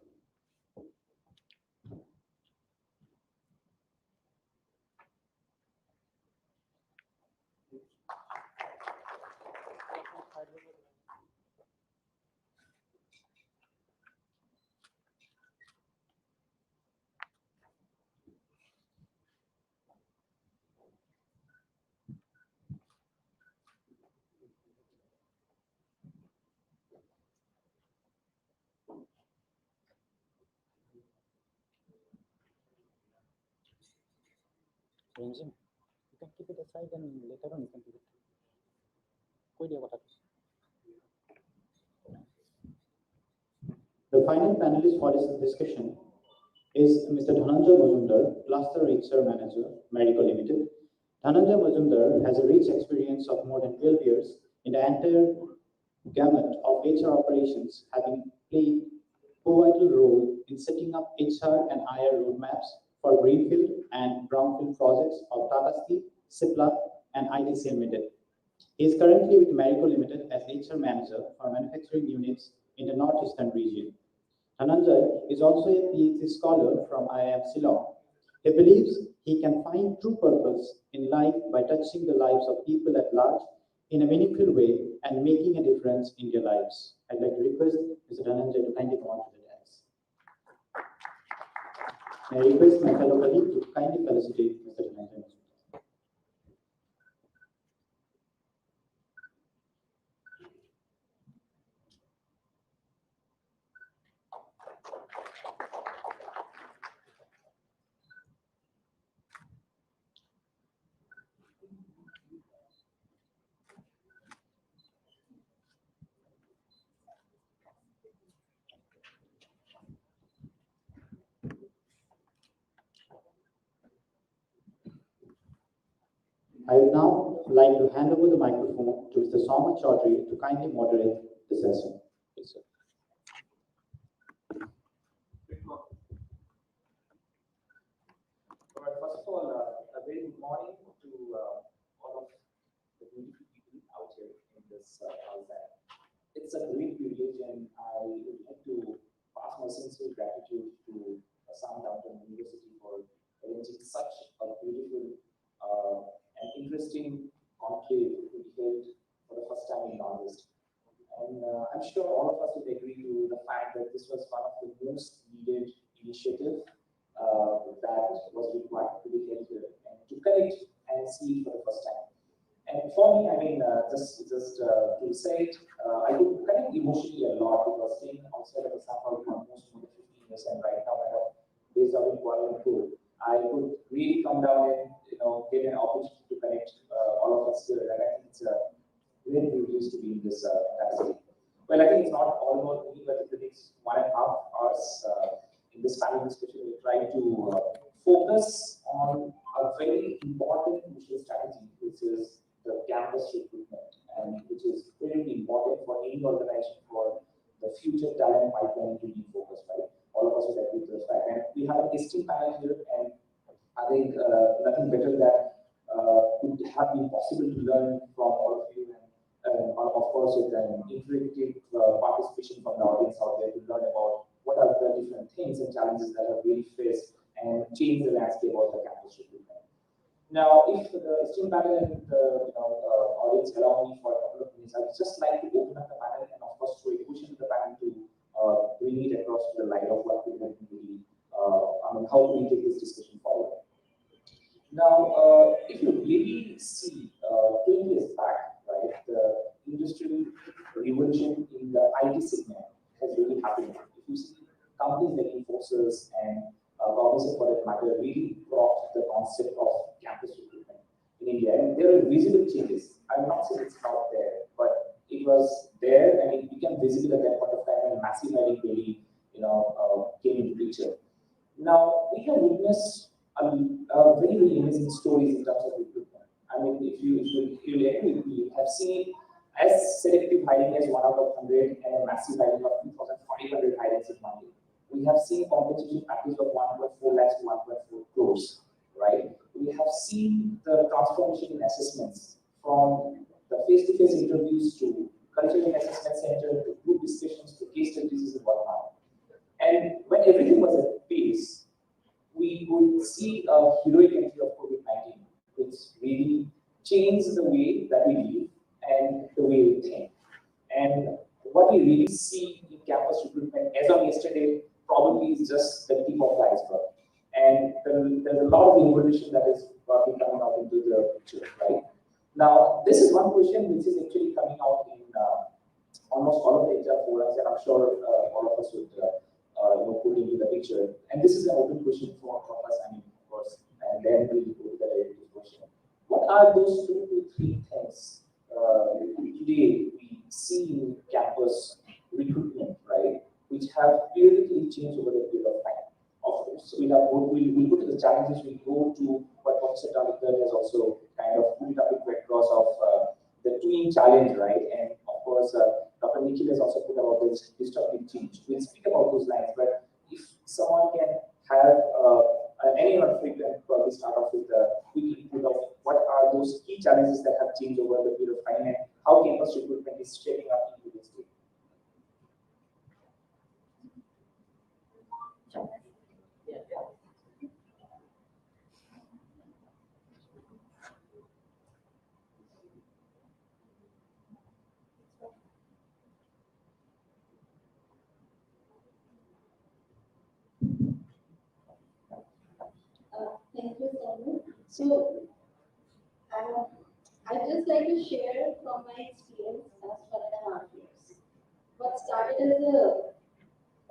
Ranjim, you can keep it aside. side and later on you can do it. कोई नहीं बता. The final panelist for this discussion is Mr. Dhananjay Majumdar, Cluster HR Manager, Marico Limited. Dhananjay Majumdar has a rich experience of more than 12 years in the entire gamut of HR operations, having played a vital role in setting up HR and IR roadmaps for greenfield and brownfield projects of Tata Steel, Cipla, and ITC Limited. He is currently with Marico Limited as HR Manager for manufacturing units in the northeastern region. Dhananjay is also a PhD scholar from IIM Shillong. He believes he can find true purpose in life by touching the lives of people at large in a meaningful way and making a difference in their lives. I'd like to request Mr. Dhananjay to kindly come on to the dais. I request my fellow colleague to kindly felicitate Mr. Dhananjay. I would now like to hand over the microphone to Mr. Soumya Chaudhary to kindly moderate the session. Please, sir. All right, first of all, a very good morning to all of the beautiful people out here in this house. It's a great privilege, and I would like to pass my sincere gratitude to Assam Downtown University for arranging such a beautiful and interesting conclave to be held for the first time in August. And I'm sure all of us would agree to the fact that this was one of the most needed initiatives that was required to be held here and to connect and see for the first time. And for me, I mean, just to say it, I could connect emotionally a lot because staying outside of Assam for almost more than 15 years, and right now I have based out in Kuala Lumpur, I could really come down and get an opportunity to connect all of us here. And I think it's a really privilege to be in this capacity. Well, I think it's not all about me, but in the next 1.5 hours in this panel discussion, we'll try to focus on a very important mission strategy, which is the campus recruitment, and which is very important for any organization for the future talent pipeline to be focused, right? All of us would agree to this fact. And we have an esteemed panel here, and I think nothing better that could have been possible to learn from all of you, and of course with an interactive participation from the audience out there to learn about what are the different things and challenges that have really faced and changed the landscape of the campus recruitment. Now, if the esteemed panel and the audience allow me for a couple of minutes, I would just like to open up the panel and of course throw a question to the panel to bring it across to the light of what could have been really, how do we take this discussion forward. Now, if you really see 20 years back, right, the industrial revolution in the IT segment has really happened. If you see companies like Infosys and Cognizant for that matter really brought the concept of campus recruitment in India, and there are visible changes. I'm not saying it's not there, but it was there and it became visible at that point of time when massive hiring really, came into picture. Now we have witnessed very, very amazing stories in terms of recruitment. I mean, if you agree with me, you have seen as selective hiring as 1 out of 100 and a massive hiring of 2,500 hirings in 1 year. We have seen compensation package of 1.4 lakhs to 1.4 crores, right? We have seen the transformation in assessments from the face-to-face interviews to cultural assessment center to group discussions to case studies and whatnot. And when everything was at pace, we would see a heroic entry of COVID-19, which really changed the way that we live and the way we think. And what we really see in campus recruitment as of yesterday probably is just the tip of the iceberg. And there's a lot of information that is probably coming out into the picture, right? Now, this is one question which is actually coming out in almost all of the HR forums, and I'm sure all of us would put into the picture. And this is an open question for us, I mean, of course, and then we'll go to the directive question. What are those 2 to 3 things today we see in campus recruitment, right, which have periodically changed over the period of time? Of course, we'll go to the challenges, we'll go to what Professor Talukdar has also kind of put up across of the twin challenge, right? And of course, Dr. Nikhil has also put about this disruptive change. We'll speak about those lines, but if someone can have anyone frequent, probably start off with a quick input of what are those key challenges that have changed over the period of time and how campus recruitment is shaping up into this day. Thank you, Samuel. So, I'd just like to share from my experience last 1.5 years. What started as a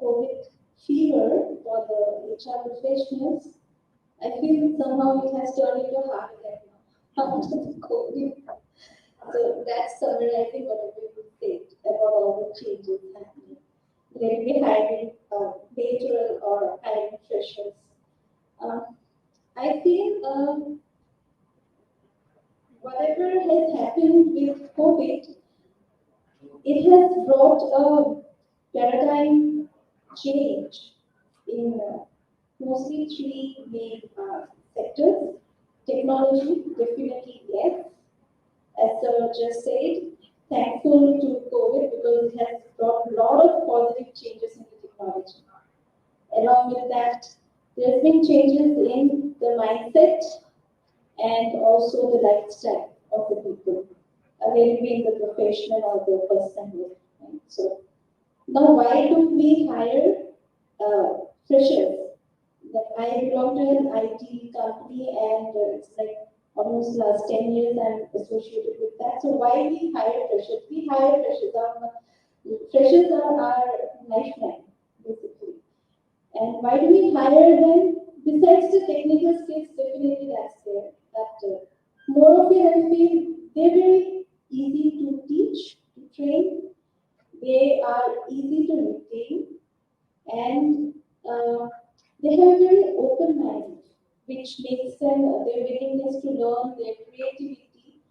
COVID fever for the HR professionals, I feel somehow it has turned into a heart attack now after the COVID. So that's summarizing what I'm going to say about all the changes happening. Let it be hiring lateral or hiring freshers. I feel whatever has happened with COVID, it has brought a paradigm change in mostly 3 main sectors. Technology, definitely yes. As Sir just said, thankful to COVID because it has brought a lot of positive changes in the technology. Along with that, there's been changes in the mindset and also the lifestyle of the people, whether it be in the professional or the personal. Right? So now, why do we hire freshers? Like I belong to an IT company, and it's like almost last 10 years I'm associated with that. So why we hire freshers? We hire freshers. Freshers are our lifeline, basically. And why do we hire them? Besides the technical skills, definitely that's there. But more of it, I feel they're very easy to teach, to train. They are easy to retain, and they have a very open mind, which makes them their willingness to learn, their creativity,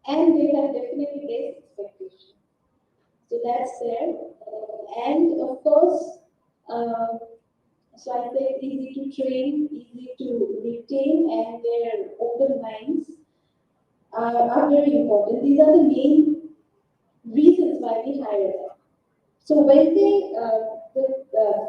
and they have definitely less expectation. So that's there. And of course, so I say easy to train, easy to retain, and their open minds are very important. These are the main reasons why we hire them. So when the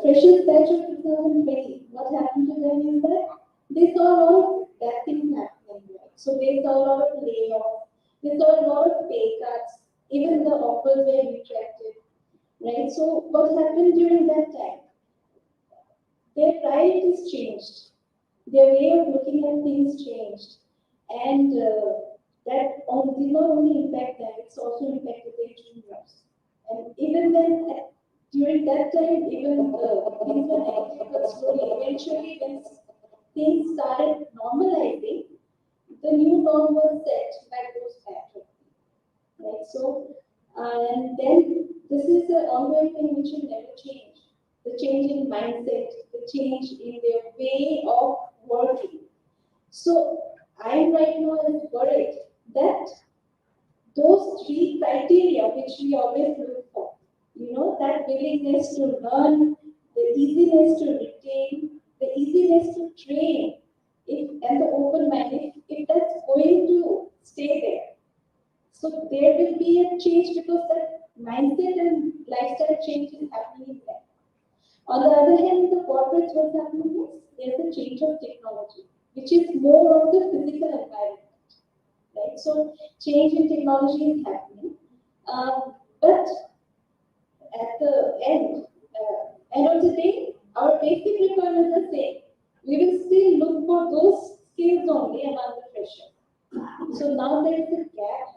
freshers batch of 2020, what happened to them is that they saw a lot of bad things happening. Right? So they saw a lot of layoffs, they saw a lot of pay cuts, even the offers were retracted. Right? So what happened during that time? Their priorities changed, their way of looking at things changed, and that did not only impact them, it's also impacted their juniors. And even then, during that time, even things were negative, but slowly, eventually, when things started normalizing, the new norm was set by those factors. Right? So, and then this is an ongoing thing which will never change. The change in mindset, the change in their way of working. So, I'm right now worried that those 3 criteria which we always look for, that willingness to learn, the easiness to retain, the easiness to train, and the open mind, if that's going to stay there. So there will be a change because that mindset and lifestyle change is happening there. On the other hand, the corporates, what's happening is there's a change of technology, which is more of the physical environment. Right? So change in technology is happening, but at the end of the day, our basic requirements are same. We will still look for those skills only among the freshers. So now there is a gap.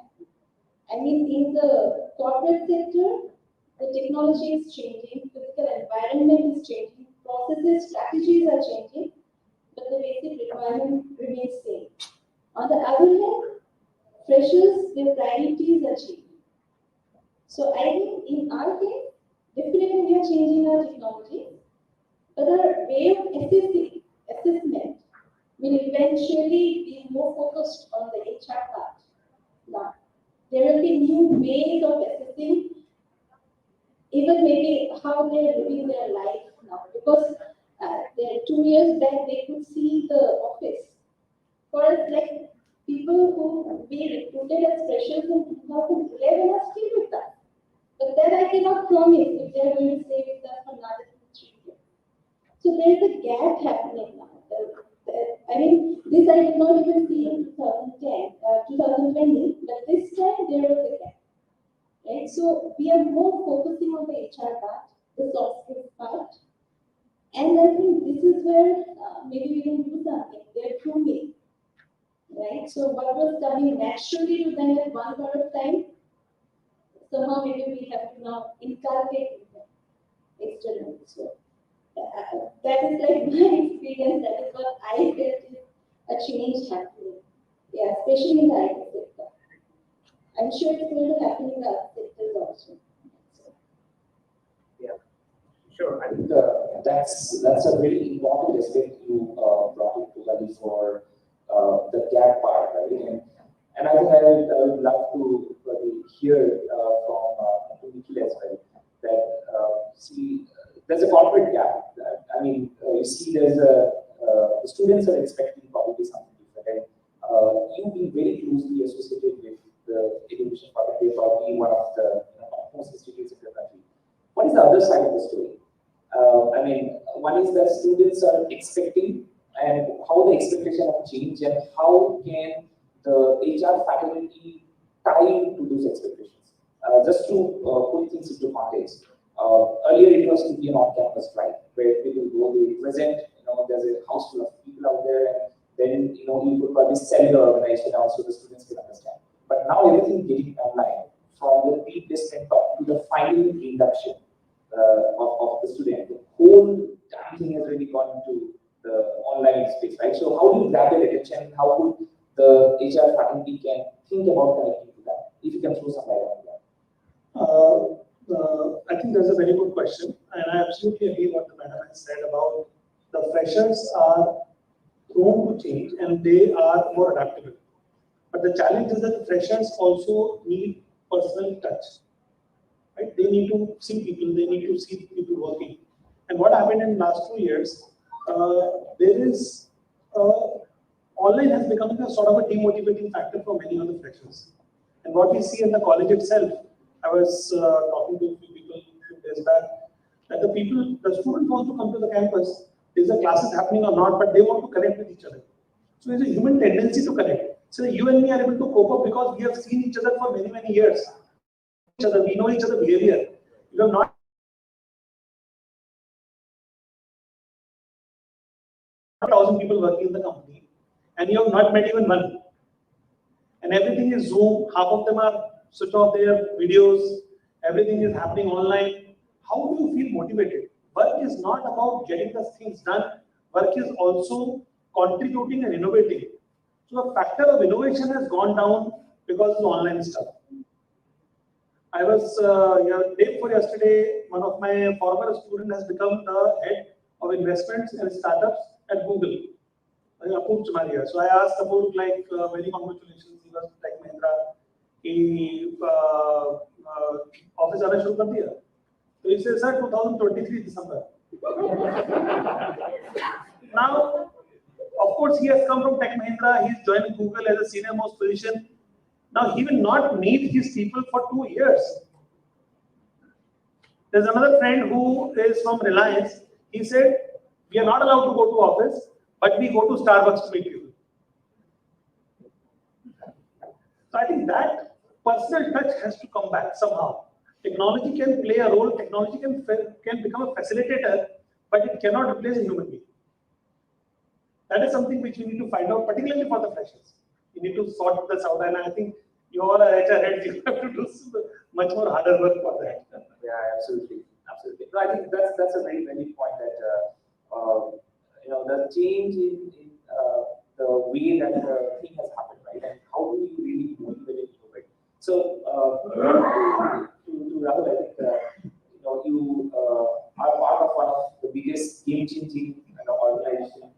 I mean, in the corporate sector, the technology is changing, physical environment is changing, processes, strategies are changing, but the basic requirement remains same. On the other hand, freshers, their priorities are changing. So I think in our case, definitely we are changing our technology, but our way of assessment will eventually be more focused on the HR part. Now, there will be new ways of assessing, even maybe how they are living their life now. Because 2 years back, they could see the office. For us, like people who we recruited as freshers in 2011 are still with us. But then I cannot promise if they are going to stay with us for another 3 years. So there is a gap happening now. I mean, this I did not even see in 2020, but this time there was a gap. Right? So we are more focusing on the HR part, the soft skills part. And I think this is where maybe we can do something. They're proving. Right? So what was coming naturally to them at one point of time, somehow maybe we have to now inculcate with them externally. So that is like my experience. That is what I felt is a change happening. Yeah, especially in the IT sector. I'm sure it's going to happen in the other sectors also. Yeah, sure. I think that's a very important aspect you brought it together for the gap part, right? And I think I would love to hear from Nikhil as well that see there's a corporate gap. I mean, you see there's the students are expecting probably something different. And you've been very closely associated with the education part. They're probably one of the most institutes in the country. What is the other side of the story? I mean, one is that students are expecting and how the expectation of change and how can the HR faculty tie into those expectations. Just to put things into context, earlier it was to be an on-campus flight where people go, they present, there's a house full of people out there, and then you could probably sell your organization also the students can understand. But now everything is getting online from the pre-placement talk to the final induction of the student. The whole damn thing has really gone into the online space, right? So how do you grab their attention? How would the HR faculty can think about connecting to that? If you can throw some light on that. I think that's a very good question, and I absolutely agree what the madam has said about the freshers are prone to change and they are more adaptable. But the challenge is that the freshers also need personal touch. Right? They need to see people, they need to see people working. And what happened in the last 2 years, online has become a sort of a demotivating factor for many of the freshers. And what we see in the college itself, I was talking to a few people a few days back, that the students want to come to the campus, is the classes happening or not, but they want to connect with each other. So there's a human tendency to connect. So you and me are able to cope up because we have seen each other for many, many years. We know each other's behavior. You have not 1,000 people working in the company, and you have not met even one. And everything is Zoom. Half of them are switch off their videos. Everything is happening online. How do you feel motivated? Work is not about getting the things done. Work is also contributing and innovating. So the factor of innovation has gone down because of online stuff. I was day before yesterday, one of my former students has become the head of investments and startups at Google. Apur Chamaria. So I asked Apur, like, very congratulations, he was Tech Mahindra. He office आना शुरू कर दिया. So he says, sir, 2023 December. Now, of course, he has come from Tech Mahindra. He's joined Google as a senior most position. Now, he will not meet his people for 2 years. There's another friend who is from Reliance. He said, we are not allowed to go to office, but we go to Starbucks to meet people. So I think that personal touch has to come back somehow. Technology can play a role. Technology can become a facilitator, but it cannot replace a human being. That is something which we need to find out, particularly for the freshers. You need to sort this out, and I think you all are HR heads. You have to do much more harder work for that. Yeah, absolutely, absolutely. No, I think that's a very valid point that the change in the way that the thing has happened. Rahul, I think you are part of one of the biggest game-changing organization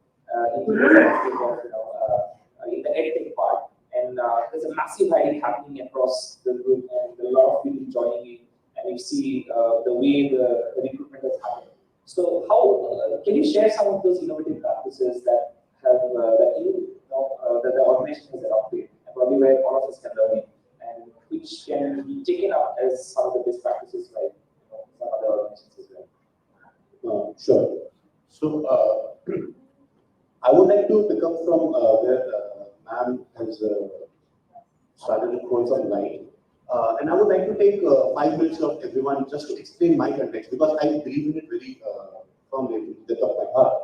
in the landscape of in the edtech part, and there's a massive hiring happening across the group, and a lot of people joining in, and you see the way the recruitment has happened. So, how can you share some of those innovative practices that have that the organization has adopted, and probably where all of us can learn it, and which can be taken up as some of the best practices by some other organizations as well? Sure. So, I would like to pick up from where ma'am has started to throw some light. And I would like to take 5 minutes of everyone just to explain my context, because I believe in it very from the depth of my heart.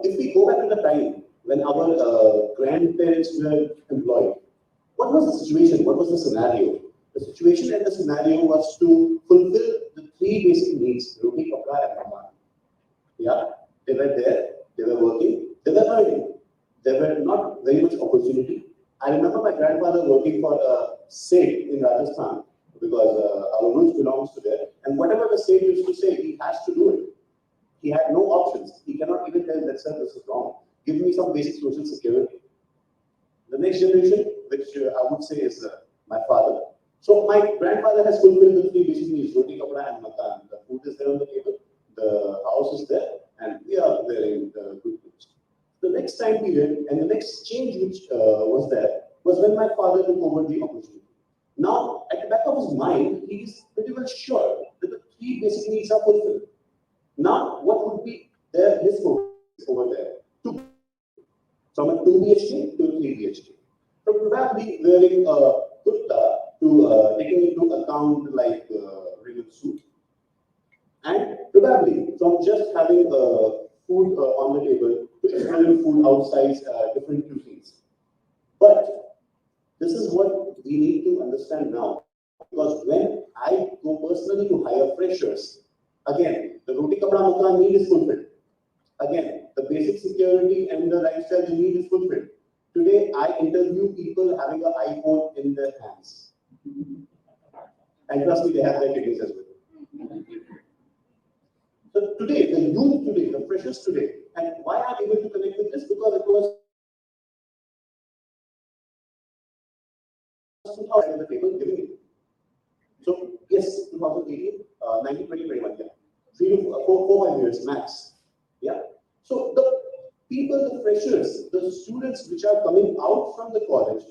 If we go back to the time when our grandparents were employed, what was the situation? What was the scenario? The situation and the scenario was to fulfill the 3 basic needs: roti, kapra, and makan. Yeah, they were there, they were working, they were earning. There were not very much opportunity. I remember my grandfather working for a state in Rajasthan, because our roots belongs to there. And whatever the state used to say, he has to do it. He had no options. He cannot even tell that, sir, this is wrong. Give me some basic social security. The next generation, which I would say is my father. So my grandfather has fulfilled the 3 basic needs: roti, kapra, and makan. The food is there on the table, the house is there, and we are wearing the good clothes. The next time period and the next change which was there was when my father took over the opportunity. Now, at the back of his mind, he is pretty well sure that the 3 basic needs are fulfilled. Now, what would be there, his focus over there? From a 2 BHK to a 3 BHK. From probably wearing a kurta to taking into account like ribbon suit. And probably from just having food on the table to exploring food outside different cuisines. But this is what we need to understand now. Because when I go personally to hire freshers, again, the roti kapda makan need is fulfilled. Again, the basic security and the lifestyle they need is fulfilled. Today, I interview people having an iPhone in their hands. And trust me, they have their kidneys as well. So today, the youth today, the freshers today, and why I'm able to connect with this? Because it was out of the table giving it. So yes, 2018, 19, 20, 21, yeah. 3 to 4, 5 years max. Yeah. So the people, the freshers, the students which are coming out from the college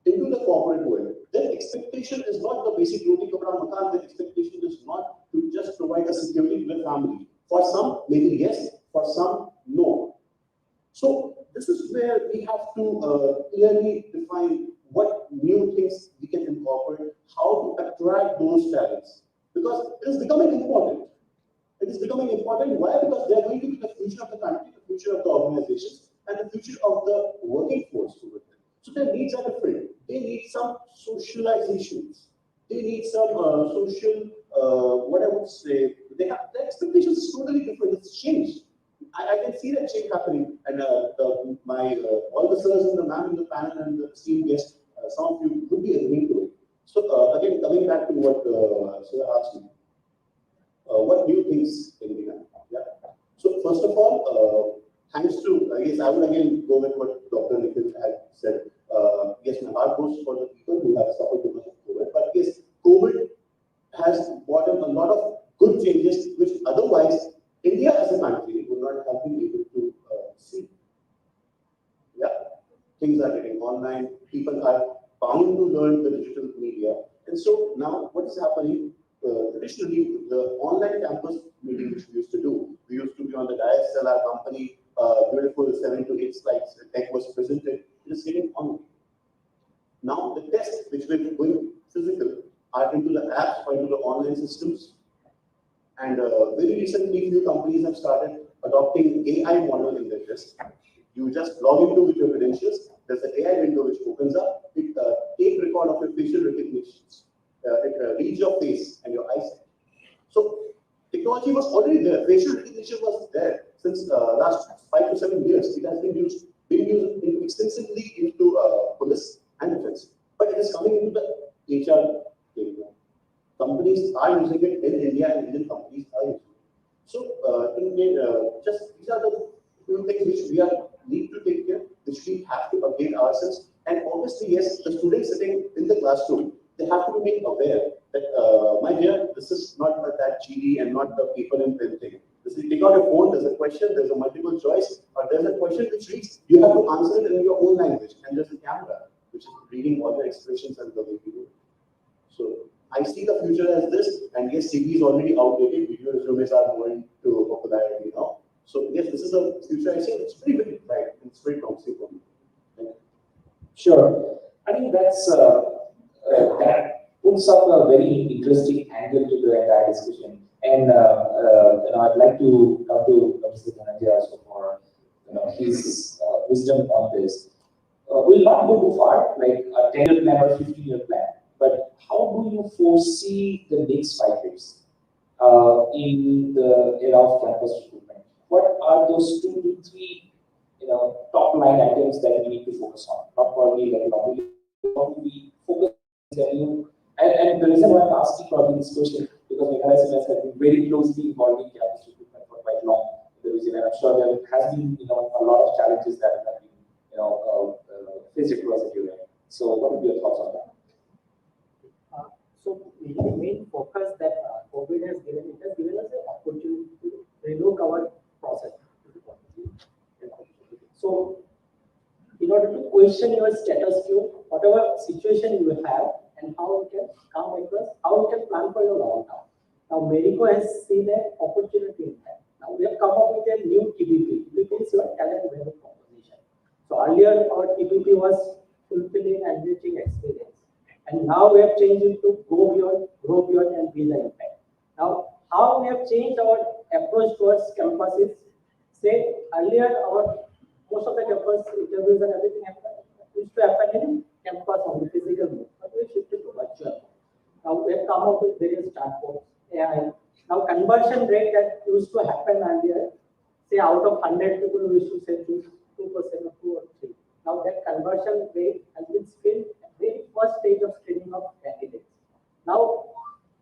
into the corporate world, their expectation is not the basic roti kapda makan. Their expectation is not to just provide a security to the family. For some, maybe yes. For some, no. So this is where we have to clearly define what new things we can incorporate, how to attract those talents, because it is becoming important. It is becoming important. Why? Because they are going to be the future of the country, the future of the organizations, and the future of the working force over there. So their needs are different. They need some socializations. They need some social, what I would say, they have their expectations is totally different. It's changed. I can see that change happening, and all the sirs and the ma'am in the panel and the esteemed guests, some of you would be agreeing to it. So again, coming back to what Sir asked me, what new things can be done? Yeah. So first of all, thanks to, I guess I would again go with what Dr. Nikhil had said. Yes, my heart goes for the people who have suffered because of COVID. But yes, COVID has brought in a lot of good changes, which otherwise India as a country would not have been able to see. Yeah, things are getting online. People are bound to learn the digital media, and so now what is happening? Traditionally, the online campus meeting which we used to do, we used to be on the dais, tell our company, beautiful 7 to 8 slides, the tech was presented, it is getting online. Now the tests which were going physical are into the apps or into the online systems. And very recently, few companies have started adopting AI model in their test. You just log into with your credentials, there's an AI window which opens up, it takes record of your facial recognitions. It reads your face and your eyesight. So technology was already there. Facial recognition was there since last 5 to 7 years. It has been used extensively into police and defense. But it is coming into the HR Companies are using it in India, and Indian companies are using it. So, just these are the few things which we need to take care, which we have to update ourselves. And obviously, yes, the students sitting in the classroom, they have to be made aware that, my dear, this is not that GD and not the paper and pen thing. This is, you take out your phone, there's a question, there's a multiple choice, or there's a question which reads, you have to answer it in your own language, and there's a camera which is reading all the expressions and the way you do it. So I see the future as this, and yes, CV is already outdated, video resumes are moving to popularity now. So yes, this is a future I see, it's pretty, very bright, it's very promising for me. Thank you. Sure. I think that puts up a very interesting angle to the entire discussion. And I'd like to come to Mr. Dhananjay also for his wisdom on this. We'll not go too far, like a 10-year plan or 15-year plan, but how do you foresee the next 5 years in the era of campus recruitment? What are those 2 to 3 top line items that we need to focus on? Not probably like how do we focus on and the reason why I'm asking probably this question because Meghalaya has been very closely involved in campus recruitment for quite long in the region, and I'm sure there has been a lot of challenges that have been faced across the area. So what would be your thoughts on that? So the main focus that COVID has given, it has given us an opportunity to relook our process. So in order to question your status quo, whatever situation you have, and how you can come across, how you can plan for your long term. Now, Marico has seen an opportunity in that. Now, we have come up with a new TBP. TBP is your talent value proposition. So, earlier our TBP was fulfilling and enriching experience. And now we have changed it to go beyond, grow beyond, and be the impact. Now, how we have changed our approach towards campuses? Say, earlier, most of the campus interviews and everything used to happen in campus on the physical mode, but we shifted to virtual. Now we have come up with various chatbots, AI. Now conversion rate that used to happen earlier, say out of 100 people, we used to say 2% or 2 or 3. Now that conversion rate has been screened at the first stage of screening of candidates. Now,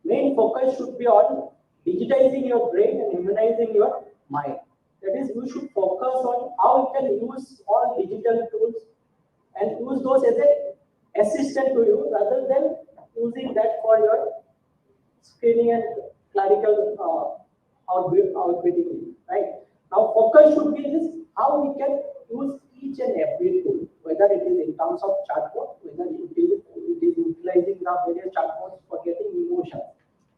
main focus should be on digitizing your brain and immunizing your mind. That is, you should focus on how you can use all digital tools and use those as an assistant to you rather than using that for your screening and clerical outfitting, right? Now, focus should be this, how we can use each and every tool, whether it is in terms of chatbot, whether it is utilizing the various chatbots for getting emotions,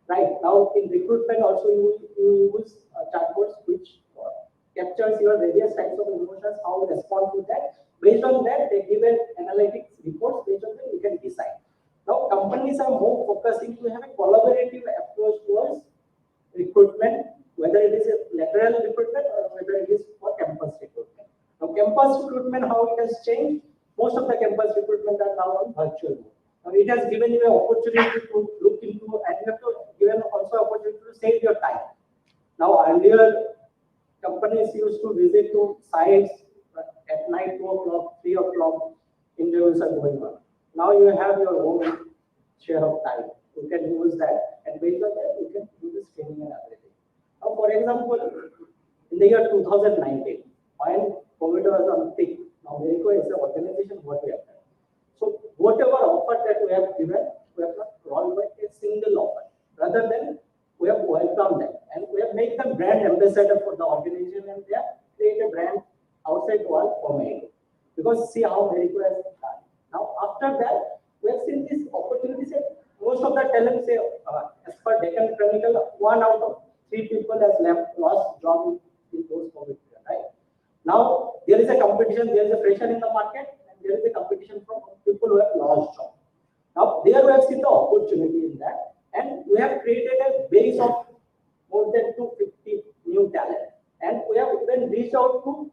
right? Now, in recruitment also, you use chatbots which captures your various types of emotions, how to respond to that. Based on that, they give an analytics reports. Based on that, you can decide. Now, companies are more focusing to have a collaborative approach towards recruitment, whether it is a lateral recruitment or whether it is for campus recruitment. Now, campus recruitment, how it has changed? Most of the campus recruitment are now on virtual mode. Now, it has given you an opportunity to look into, and you have to given also opportunity to save your time. Now, earlier, companies used to visit to sites at night, 2 o'clock, 3 o'clock, interviews are going on. Now you have your own share of time. You can use that, and based on that, you can do the screening and everything. Now, for example, in the year 2019, while COVID was on peak, now Marico is an organization what we have done. So, whatever offer that we have given, we have not rolled back a single offer. Rather than we have welcomed them and we have made them brand ambassador for the organization, and they have created a brand outside world for Marico. Because see how Marico has done. Now, after that, we have seen this opportunity. Say, most of the talent say, as per Deccan Chronicle, 1 out of 3 people has lost job in those COVID period, right? Now, there is a competition, there is a pressure in the market, and there is a competition from people who have lost job. Now, there we have seen the opportunity in that, and we have created a base of more than 250 new talent, and we have even reached out to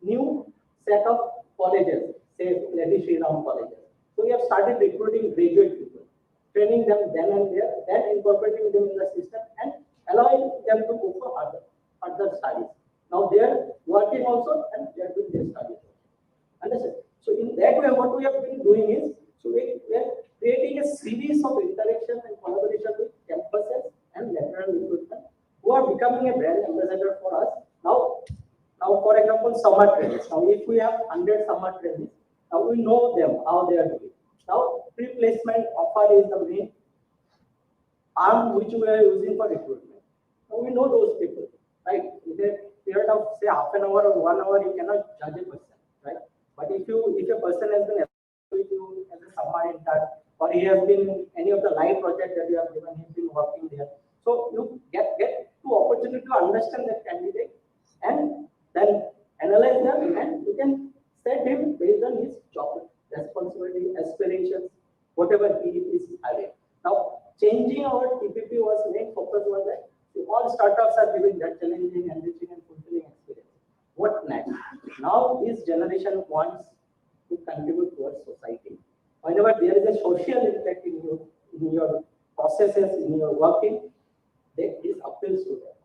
new set of colleges, say Lady Sri Ram colleges. So we have started recruiting graduate people, training them then and there, then incorporating them in the system and allowing them to go for further studies. Now they are working also and they are doing their studies. Understand? So in that way, what we have been doing is, so we are creating a series of interactions summer trainees. Now, if we have 100 summer trainees, now we know them, how they are doing. Now, pre-placement offer is the main arm which we are using for recruitment. Now, we know those people, right? In a period of say half an hour or 1 hour, you cannot judge a person, right? But if a person has been with you as a summer intern, or he has been in any of the live projects that you have given, he's been working there. So you get to opportunity to understand that candidate and then analyze them, and you can set him based on his job responsibility, aspirations, whatever he is having. Now, changing our TPP was main focus was that all startups are giving that challenging, enriching, and fulfilling experience. What next? Now, this generation wants to contribute towards society. Whenever there is a social impact in your processes, in your working, this appeals to them.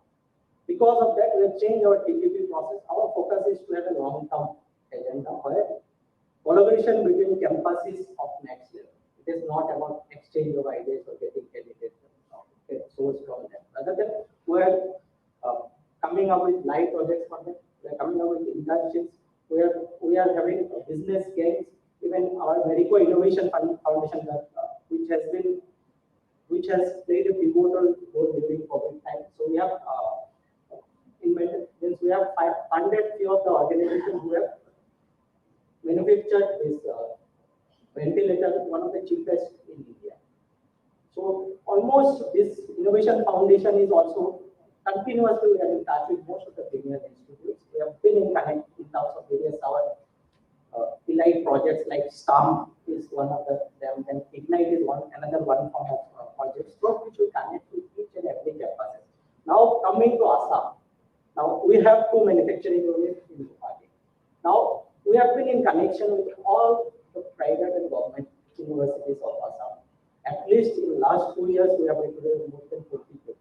Because of that, we have changed our TPP process. Our focus is to have a long-term agenda where collaboration between campuses of next level. It is not about exchange of ideas or getting candidates source from them. Rather than we are coming up with live projects for them, we are coming up with internships, we are having business games. Even our Marico Innovation Foundation, which has played a pivotal role during COVID time. So we have we have funded few of the organizations who have manufactured this ventilator, one of the cheapest in India. So almost this Innovation Foundation is also continuously in touch with most of the premier institutes. We have been in connect in terms of various our elite projects like STARM is one of them, and Ignite is another one form of projects which we connect with each and every campus. Now coming to Assam. Now we have 2 manufacturing units in Guwahati. Now we have been in connection with all the private and government universities of Assam. At least in the last 2 years, we have recruited more than 50 people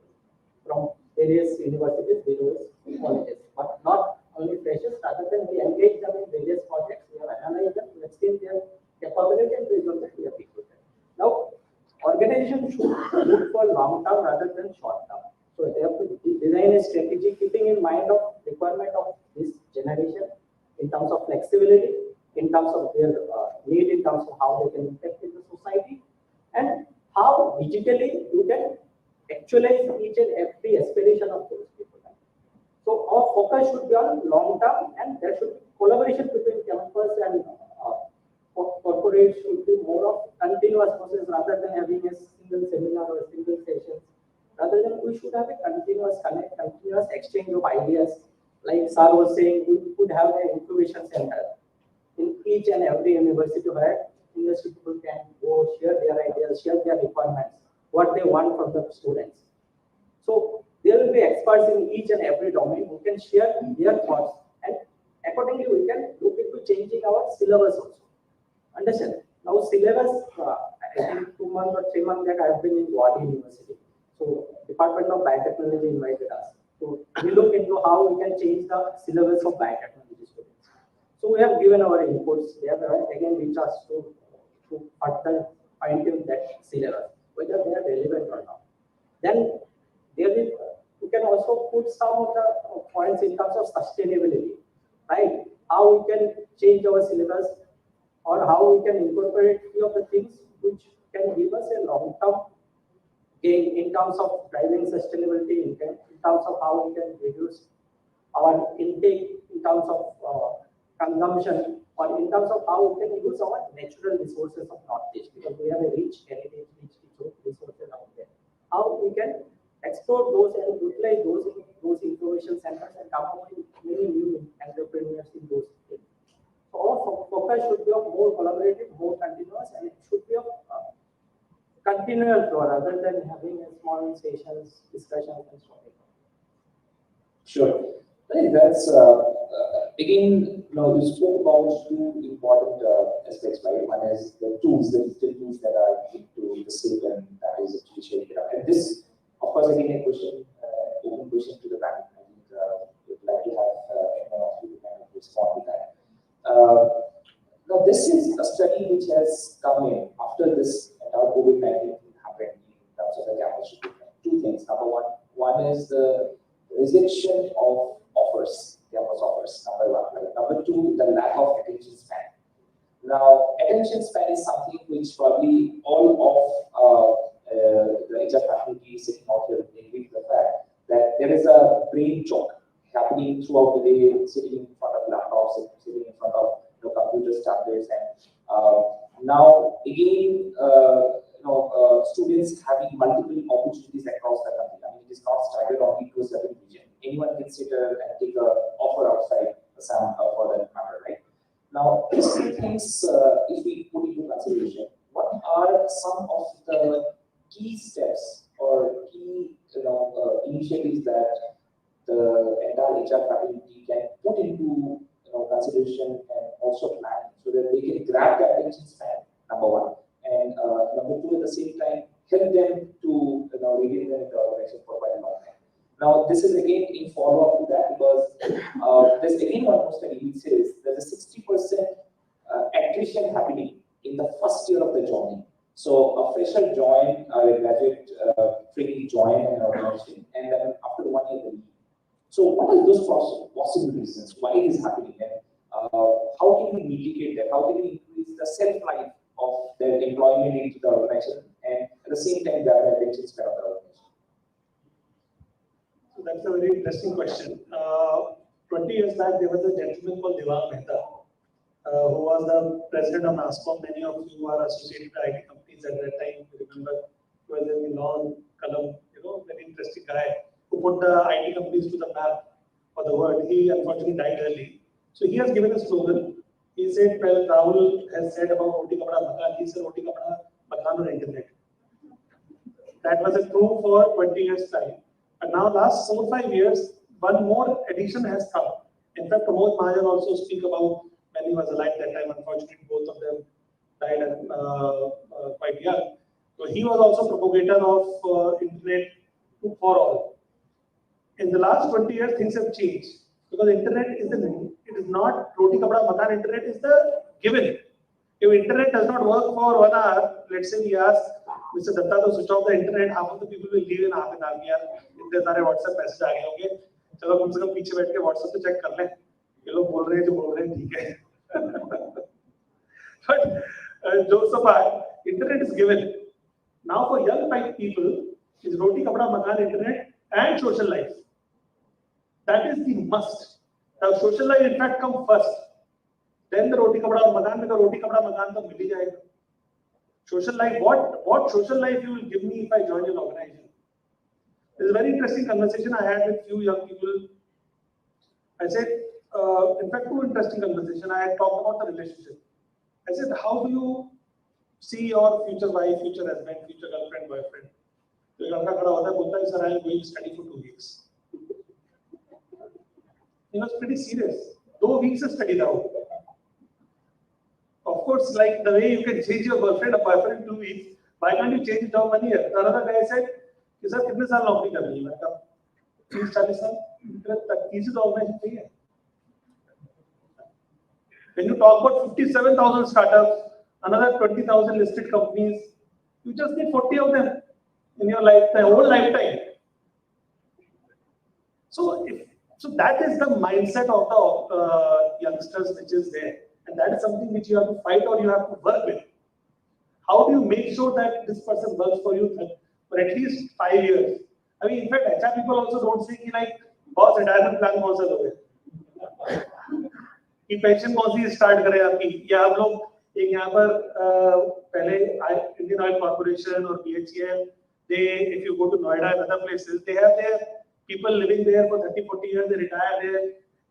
from various universities, various colleges, but not only freshers. Rather than we engage them in various projects, we have analyzed them, we have seen their capability, and based on that we have recruited. Now, organizations should look for long term rather than short term. So they have to design a strategy keeping in mind of requirement of this generation in terms of flexibility, in terms of their need, in terms of how they can impact in the society, and how digitally you can actualize each and every aspiration of those people. So our focus should be on long term, and there should be collaboration between campus and corporate should be more of continuous process rather than having a single seminar or a single session. Rather than we should have a continuous connect, continuous exchange of ideas. Like Sir was saying, we could have an incubation center in each and every university where industry people can go share their ideas, share their requirements, what they want from the students. So there will be experts in each and every domain who can share their thoughts, and accordingly we can look into changing our syllabus also. Understand? Now syllabus, I think 2 months or 3 months back I have been in Guwahati University. So Department of Biotechnology invited us. So we look into how we can change the syllabus of biotechnology students. So we have given our inputs. They have again reached us to further fine-tune that syllabus, whether they are relevant or not. Then we can also put some of the points in terms of sustainability, right? How we can change our syllabus, or how we can incorporate few of the things which can give us a long-term gain in terms of driving sustainability, in terms of how we can reduce our intake, in terms of consumption, or in terms of how we can use our natural resources of Northeast, because we have a rich heritage, rich resources out there. How we can explore those and utilize those innovation centers and come up with many new entrepreneurs in those things. So our focus should be of more collaborative, more continuous, and it should be of continual flow rather than having a small sessions, discussions, and so on. Sure. I think that's again, you spoke about 2 important aspects, right? One is the tools, the digital tools that are into the state, and that is actually sharing it out. And this, of course, again, a question, open question to the panel. I think we'd like to have anyone of you to kind of respond to that. Now, this is a study which has come in after this entire COVID-19 happened in terms of the campus recruitment. 2 things. Number one is the rejection of offers, campus offers, number 1. Right? Number lack of attention span. Now, attention span is something which probably all of the HR faculty sitting out here agree with the fact that there is a brain jog happening throughout the day, sitting in front of laptops, sitting in front of computers, tablets, and now again, students having multiple opportunities across the country. I mean, it is not staggered only to a certain region. Anyone can sit and take an offer outside Assam for that matter, right? Now, these three things, if we put into consideration, what are some of the key steps or key initiatives that the entire HR faculty can put into consideration and also plan so that they can grab the attention span, number one, and number two, at the same time, help them to regain them in the organization for quite a long time. Now, this is again in follow-up to that because there's again one more study which says there's a 60% attrition happening in the first year of the joining. So a fresher join, a graduate trainee join an organization, and then after 1 year they leave. So what are those possible reasons why it is happening, and how can we mitigate that? How can we increase the self-life of their employment into the organization, and at the same time grab the attention span of the organization? So that's a very interesting question. 20 years back, there was a gentleman called Devang Mehta, who was the president of NASCOM. Many of you are associated with IT companies at that time. You remember, he was a long column, very interesting guy who put the IT companies to the map for the world. He unfortunately died early. So he has given a slogan. He said, well, Rahul has said about Roti Kapda Makan. He said Roti Kapda Makan on internet. That was true for 20 years time. And now last 4 or 5 years, one more addition has come. In fact, Pramod Mahajan also speak about when he was alive that time. Unfortunately, both of them died quite young. So he was also propagator of internet for all. In the last 20 years, things have changed because internet is it is not Roti Kapda Makan. Internet is the given. If internet does not work for 1 hour, let's say we ask Mr. Datta to switch off the internet, half of the people will leave in half an hour. इतने सारे WhatsApp message आ गए होंगे, चलो कम से कम पीछे बैठ के WhatsApp पे चेक कर लें, ये लोग बोल रहे हैं जो बोल रहे हैं ठीक है. But jokes apart, internet is given. Now for young people, is Roti Kapda Makan internet and social life. That is the must. The social life in fact come first. Then the Roti Kapda or Makan, because Roti Kapda Makan to mil hi jayega. Social life, what social life you will give me if I join an organization? There's a very interesting conversation I had with few young people. I said, in fact, two interesting conversations. I had talked about the relationship. I said, how do you see your future wife, future husband, future girlfriend, boyfriend? So लड़का खड़ा होता है बोलता है sir, I am going to study for 2 weeks. He was pretty serious. 2 weeks of study now. Of course, like the way you can change your girlfriend or boyfriend in 2 weeks, why can't you change it over 1 year? The other guy said, sir, कितने साल नौकरी करनी है? मैंने कहा 30-40 साल. तक 30 तो organization चाहिए. When you talk about 57,000 startups, another 20,000 listed companies, you just need 40 of them in your lifetime, whole lifetime. So that is the mindset of the youngsters which is there, and that is something which you have to fight or you have to work with. How do you make sure that this person works for you for at least 5 years? I mean, in fact, HR people also don't say like, boss retirement plan कौन सा दोगे? कि pension कौन सी start करें आपकी, या हम लोग एक यहाँ पर पहले इंडियन ऑयल कॉर्पोरेशन और BHEL, they, if you go to Noida and other places, they have their people living there for 30-40 years, they retire there,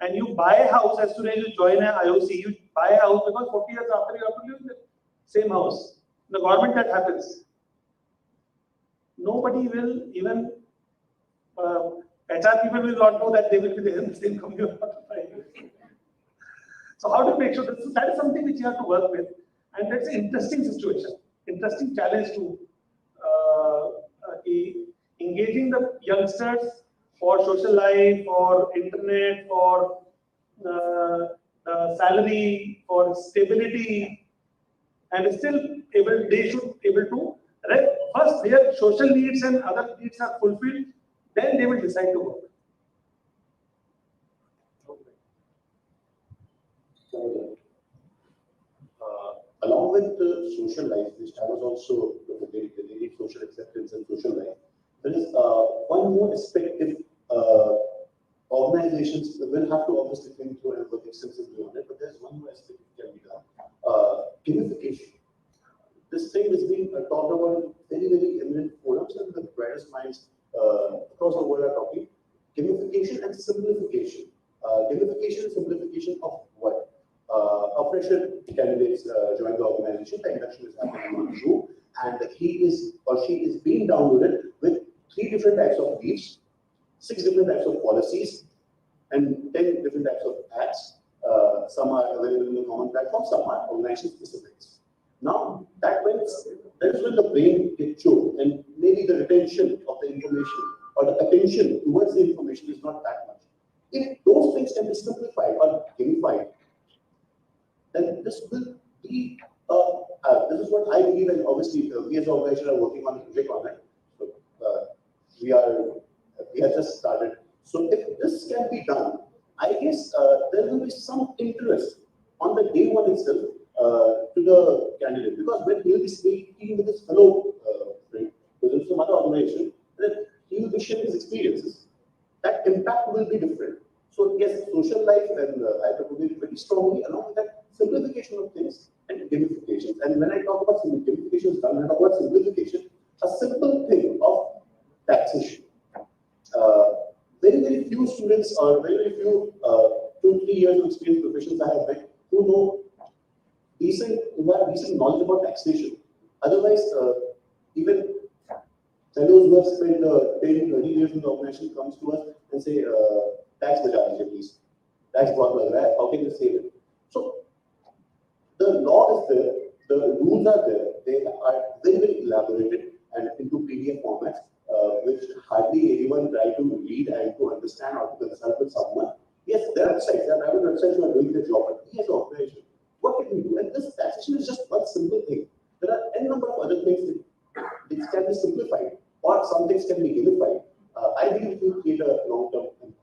and you buy a house as soon as you join an IOC, you buy a house because 40 years after you have to live in the same house. In the government that happens. Nobody will even, HR people will not know that they will be there in the same company after 5 years. So how to make sure that is something which you have to work with, and that's an interesting situation, interesting challenge to engaging the youngsters for social life, for internet, for salary, for stability, and still they should able to first their social needs and other needs are fulfilled, then they will decide to work. along with the social life, which I was also the social acceptance and social life, there is one more aspect if organizations will have to obviously think through and work extensively on it, but there's one more aspect that can be done. Gamification. This thing is being talked about in very, very eminent forums, and the brightest minds across the world are talking. Gamification and simplification. Gamification and simplification of what? A fresher candidates join the organization, the induction is happening on Zoom, and he is or she is being downloaded with 3 different types of leaves, 6 different types of policies, and 10 different types of ads. Some are available in the common platform, some are organization specifics. Now, that is when the brain gets choked, and maybe the retention of the information or the attention towards the information is not that much. If those things can be simplified or gamified, then this will be, this is what I believe, and obviously we as an organization are working on a project on it. So, we have just started. So if this can be done, I guess there will be some interest on the day one itself to the candidate, because when he will be speaking with his fellow friend, within some other organization, then he will be sharing his experiences. That impact will be different. So yes, social life, and I propose it very strongly along with that simplification of things and gamification. And when I talk about gamification, when I talk about simplification, a simple thing of taxation. Very, very few students or very few 2-3 years of experience professionals I have met who know who have decent knowledge about taxation. Otherwise, even fellows who have spent 10-20 years in the organization comes to us and say, tax बचा दीजिए please. Tax बहुत लग रहा है. How can you save it? So the law is there, the rules are there. They are very, very elaborated and into PDF formats, which hardly anyone try to read and to understand or to consult with someone. Yes, there are websites, there are private websites who are doing their job, but we as an organization, what can we do? And this taxation is just one simple thing. There are n number of other things that can be simplified, or some things can be gamified. I believe it will create a long-term impact.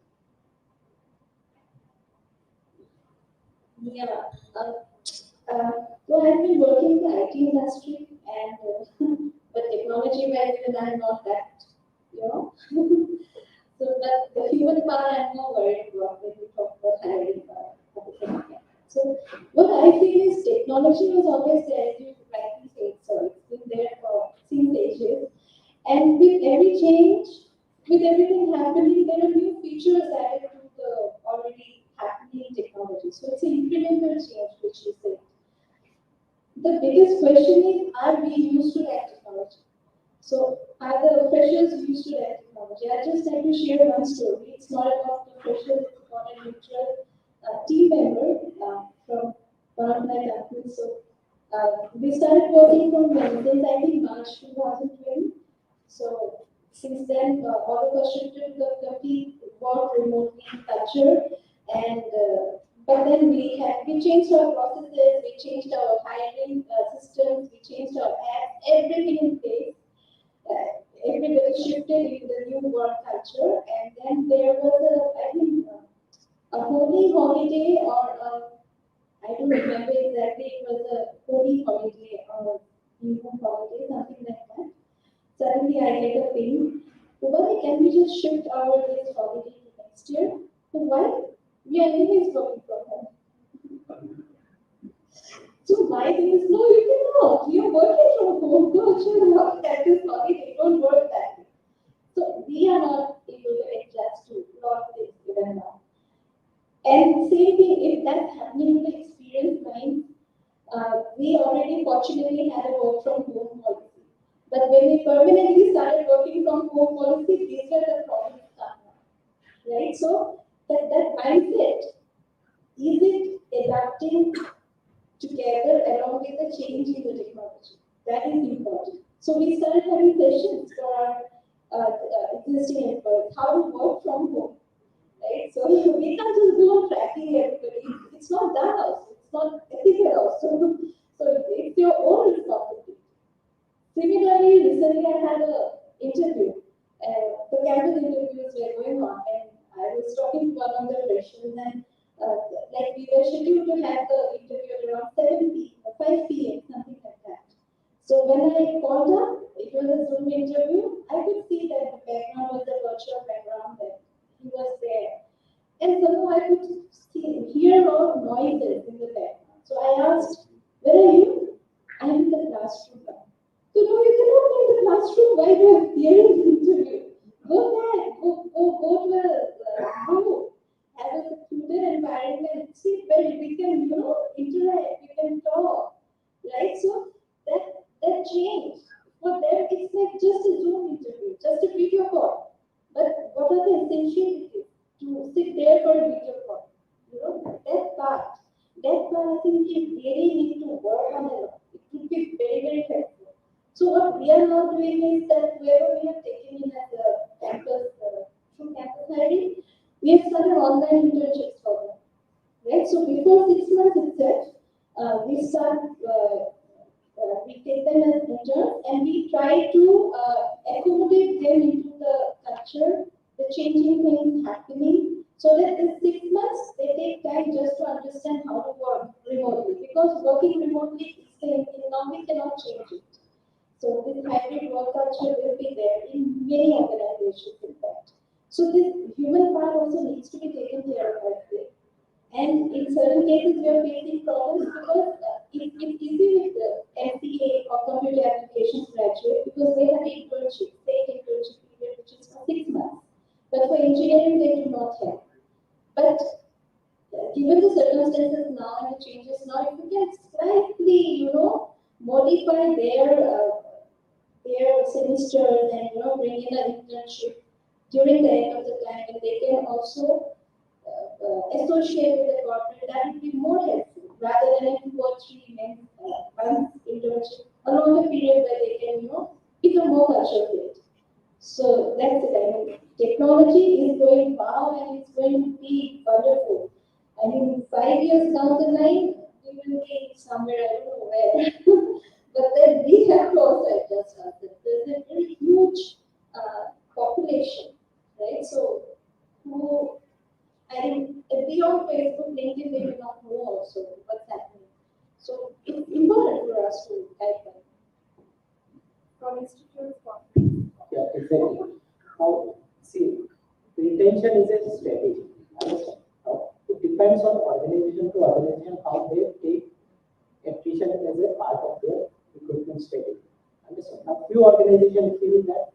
Yeah. So I've been working in the IT industry, and but technology-wise, even I'm not that, So, but the human part, I'm more worried about when we talk about hiring. So, what I feel is technology was always there, as you rightly said, so it's been there since ages. And with every change, with everything happening, there are new features added to the already happening technology. So it's an incremental change, which you say. The biggest question is, are we used to that technology? So are the freshers used to that technology? I just like to share one story. It's not about the freshers, it's about a neutral team member from one of my companies. So we started working from since I think March 2020. So since then, all of us shifted the complete work remotely culture, and but then we changed our processes, we changed our hiring systems, we changed our apps, everything in place. Everybody shifted into the new work culture, and then there was I think a holy holiday, or I don't remember exactly. It was a holy holiday or new holiday, something like that. Suddenly I get a ping. Why can we just shift our this holiday to next year? So why? We are anyways working from home. So my thing is, no, you cannot. You're working from home. Don't you not at this holiday? Don't work that way. So we are not able to adjust to a lot of things even now. And same thing, if that's happening in the experienced minds, we already fortunately had a work from home policy. But when we permanently started working from home policy, these were the problems come up. Right? So that mindset, is it adapting together along with the change in the technology? That is important. So we started having sessions for our existing employees, how to work from home. Right? So we can't just go on tracking everybody. It's not that also. It's not ethical also. So it's your own responsibility. Similarly, recently I had an interview. The campus interviews were going on, and I was talking to one of the freshers, and like we were scheduled to have the interview at around 7 p.m. 5 p.m., something like that. So when I called up, it was a Zoom interview. I could see that the background was the virtual background, that he was there. And somehow I could hear a lot of noises in the background. So I asked, where are you? I'm in the classroom now. So no, you cannot be in the classroom while you are hearing the interview. Go back, go to a room, have a secluded environment, see where we can, interact, we can talk, right? So that changed. For them, it's like just a Zoom interview, just a video call. But what are the essentialities to sit there for a video call? That part I think we really need to work on a lot. It would be very, very helpful. So what we are now doing is that whoever we have taken in as a campus, through campus hiring, we have started online internships for them. Right? So before 6 months itself, we take them as interns and we try to accommodate them into the culture, the changing things happening, so that in 6 months they take time just to understand how to work remotely. Because working remotely is the same thing, now we cannot change it. So this hybrid work culture will be there in many organizations, in fact. So this human part also needs to be taken care of, I think. And in certain cases, we are facing problems because it's easy with the MCA or computer applications graduate because they have internship, paid internship period, which is for 6 months. But for engineering, they do not have. But given the circumstances now and the changes now, if we can slightly, modify their semesters and bring in an internship during the end of the time, and they can also associate with the corporate, that would be more helpful rather than a 2 or 3 months internship, a longer period where they can, become more culture fit. So that's it. I mean, technology is going wow and it's going to be wonderful. I mean, 5 years down the line, we will be somewhere, I don't know where. But then we have to also adjust ourselves. There's a very huge population, right? So, beyond Facebook, LinkedIn, they do not know also what's happening. So it's important for us to help them. From institutes, Yeah, exactly. Now, see, retention is a strategy. Understand? Now, it depends on organization to organization how they take attrition as a part of their recruitment strategy. Understand? Now, few organizations feel that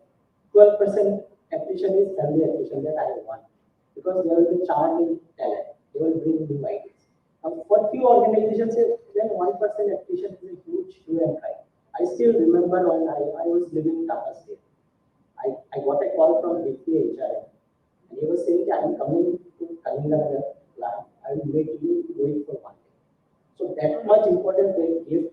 12% attrition is healthy attrition that I want because they will be charged in talent. They will bring new ideas. Now, for few organizations, then 1% attrition is a huge hue and cry. I still remember when I was living in Tata State. I got a call from VP HR and he was saying, I'm coming to Kalinganagar plant. I will wait for 1 day. So that much importance they give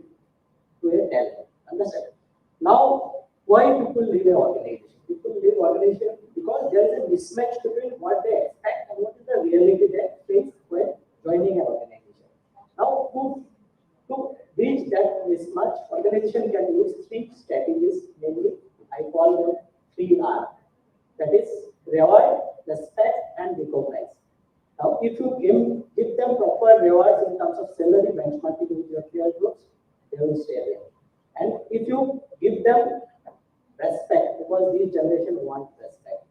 to a talent. Understand? Now, why people leave an organization? People leave organization because there is a mismatch between what they expect and what is the reality they face when joining an organization. Now, to bridge that mismatch, organization can use 3 strategies, namely, I call them 3R. That is reward, respect, and recognize. Now, if you give them proper rewards in terms of salary benchmarking with your peer groups, they will stay there. And if you give them respect, because these generation want respect.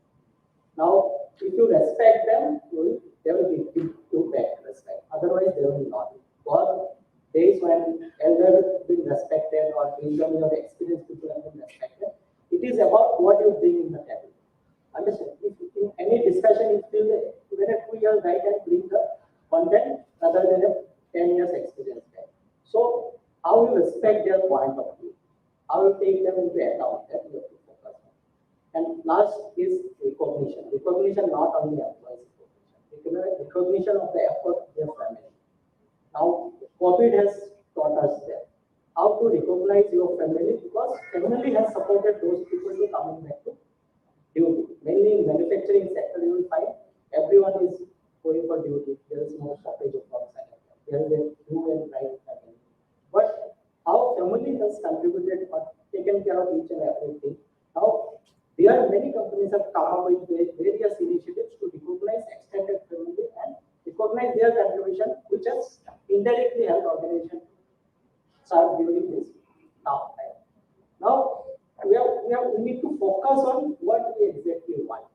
Now, if you respect them, they will give you back respect. Otherwise, they will not. For days when elders have been respected or based on your experience, people have been respected, it is about what you bring in the table. Understand? If in any discussion, you feel that even a 2-year guy can bring the content rather than a 10 years experience guy. So, how you respect their point of view, how you take them into account, that you have to focus on. And last is recognition. Recognition not only employees recognition, recognition of the effort of their family. Now, COVID has taught us that how to recognize your family because family has supported those people to coming back to duty. Mainly in manufacturing sector, you will find everyone is going for duty. There is no shortage of work. There is a do and right family. But how family has contributed or taken care of each and everything. Now, there are many companies have come up with various initiatives to recognize extended family and recognize their contribution, which has indirectly helped organization start during this now. Right? Now we need to focus on what we exactly want.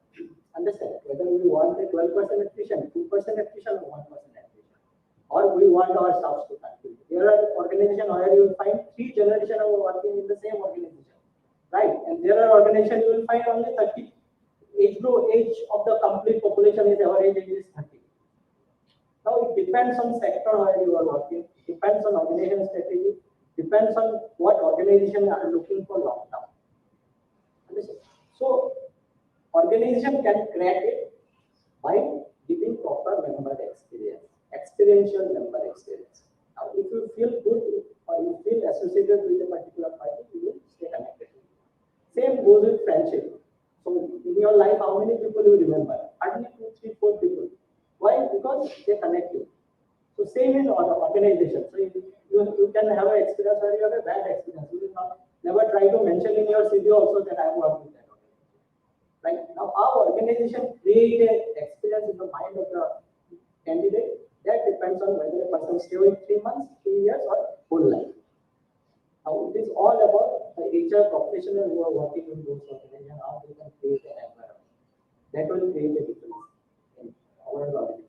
Understand? Whether we want a 12% attrition, 2% attrition, or 1% attrition, or we want our staffs to continue. There are organizations where you will find 3 generations are working in the same organization, right? And there are organizations you will find only 30. Age of the complete population is average age is 30. Now it depends on sector where you are working, depends on organization strategy, depends on what organization are looking for long term. Understand? So organization can crack it by giving proper member experience, experiential member experience. Now if you feel good or you feel associated with a particular party, you will stay connected. Same goes with friendship. So in your life, how many people you remember? Hardly 2, 3, 4 people. Why? Because they connect you. So same in organization. So you can have an experience where you have a bad experience. You will not never try to mention in your CV also that I worked with that organization. Right? Now our organization create an experience in the mind of the candidate. That depends on whether a person stays with 3 months, 3 years, or whole life. Now it is all about the HR professionals who are working in those organizations, how they can create an environment. That will create a difference in our organization.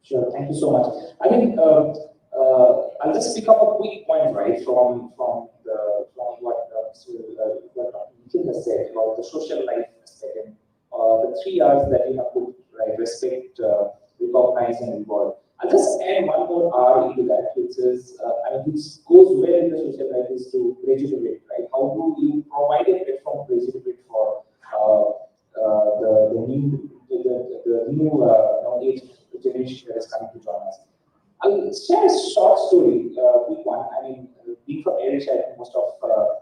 Sure, thank you so much. I mean, I'll just pick up a quick point, right, from what Nikhil has said about the social life aspect and the 3 R's that you have put, right, respect, recognize, and reward. I'll just add one more R into that, which is, which goes well in the social life, is to graduate, right? How do you provide a platform to graduate for the new age generation that is coming to join us? I'll share a short story, quick one. I mean, being from Air Asia, I think most of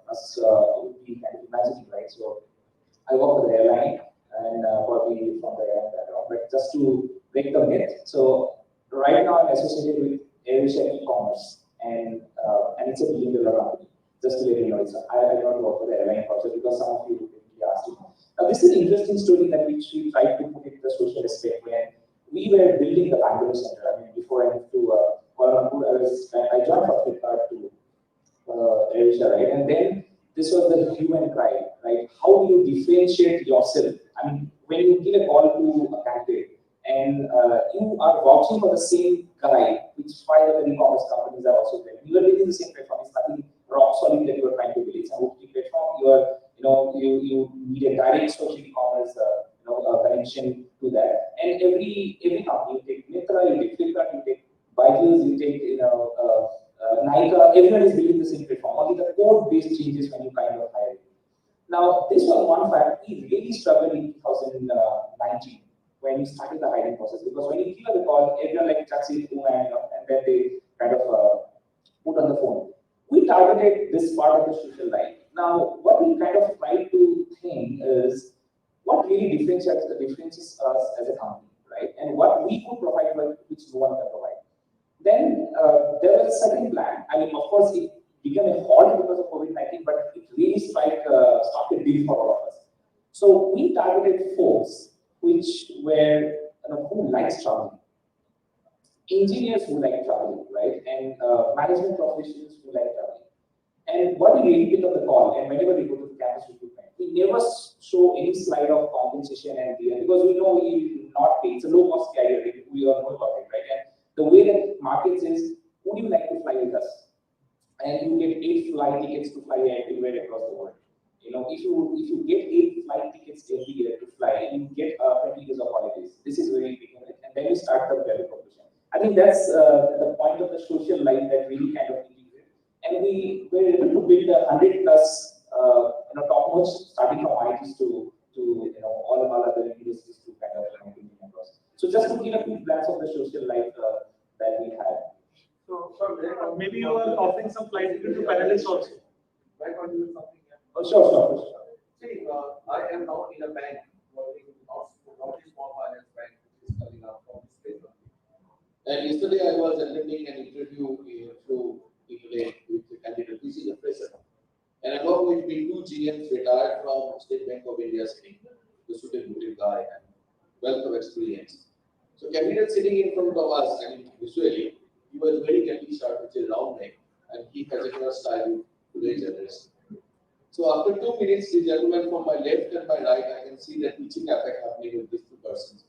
us would be kind of imagining, right? So I work for the airline and probably from the airline background, but just to break the myth. So right now I'm associated with Air Asia e-commerce, and it's a $1 billion company. Just to let you know, I don't work for the airline also because some of you asked me. Now this is an interesting story that which we tried to put into the social aspect when we were building the Bangalore Center. I mean, before I moved to Kuala Lumpur, I joined from Flipkart to Air Asia, right? And then this was the hue and cry, right? How do you differentiate yourself? I mean, when you give a call to a candidate and you are vouching for the same guy, which 5 other e-commerce companies are also there. You are building the same platform. It's nothing rock solid that you are trying to build. It's a OTT platform. You need a direct social e-commerce connection to that. And every company, you take Mitra, you take Flipkart, you take Byju's, you take Nykaa, everyone is building the same platform. Only the code-based changes when you kind of hire it. Now, this was one fact we really struggled in 2019 when we started the hiring process, because when you give a call, everyone like Chachi, and then they kind of put on the phone. We targeted this part of the social life. Now, what we kind of try to think is what really differentiates us as a company, right? And what we could provide, which no one can provide. Then there was a second plan. I mean, of course, it became a halt because of COVID-19, but it really struck a deal for all of us. So we targeted folks which were, who likes traveling, engineers who like traveling, right, and management professionals who like traveling. And what we really did on the call, and whenever we go to the campus recruitment, we never show any slide of compensation and because we know we will not pay. It's a low-cost carrier. We all know about it, right? And the way that markets is, would you like to fly with us? And you get 8 flight tickets to fly everywhere across the world. If you get 8 flight tickets every year to fly, you get 20 days of holidays. This is very big, and then you start the value proposition. I think that's the point of the social life that really kind of integrated. And we were able to build 100 plus topmost, starting from IITs to all other universities to kind of across. So just to give a quick glance of the social life that we had. So maybe you are offering some flight ticket to panelists also. Right, or do something? Oh, sure. See, I am now in a bank working not a small finance bank, which is coming up from this place. And yesterday I was attending an interview through email with the candidate. This is a fresher. And along with me, 2 GMs retired from State Bank of India sitting, the suited guy and wealth of experience. So candidate sitting in front of us, and visually, he was very candy shirt, which is round neck, and he has a hairstyle today's generation. So after 2 minutes, the gentleman from my left and my right, I can see that teaching effect happening with these two persons.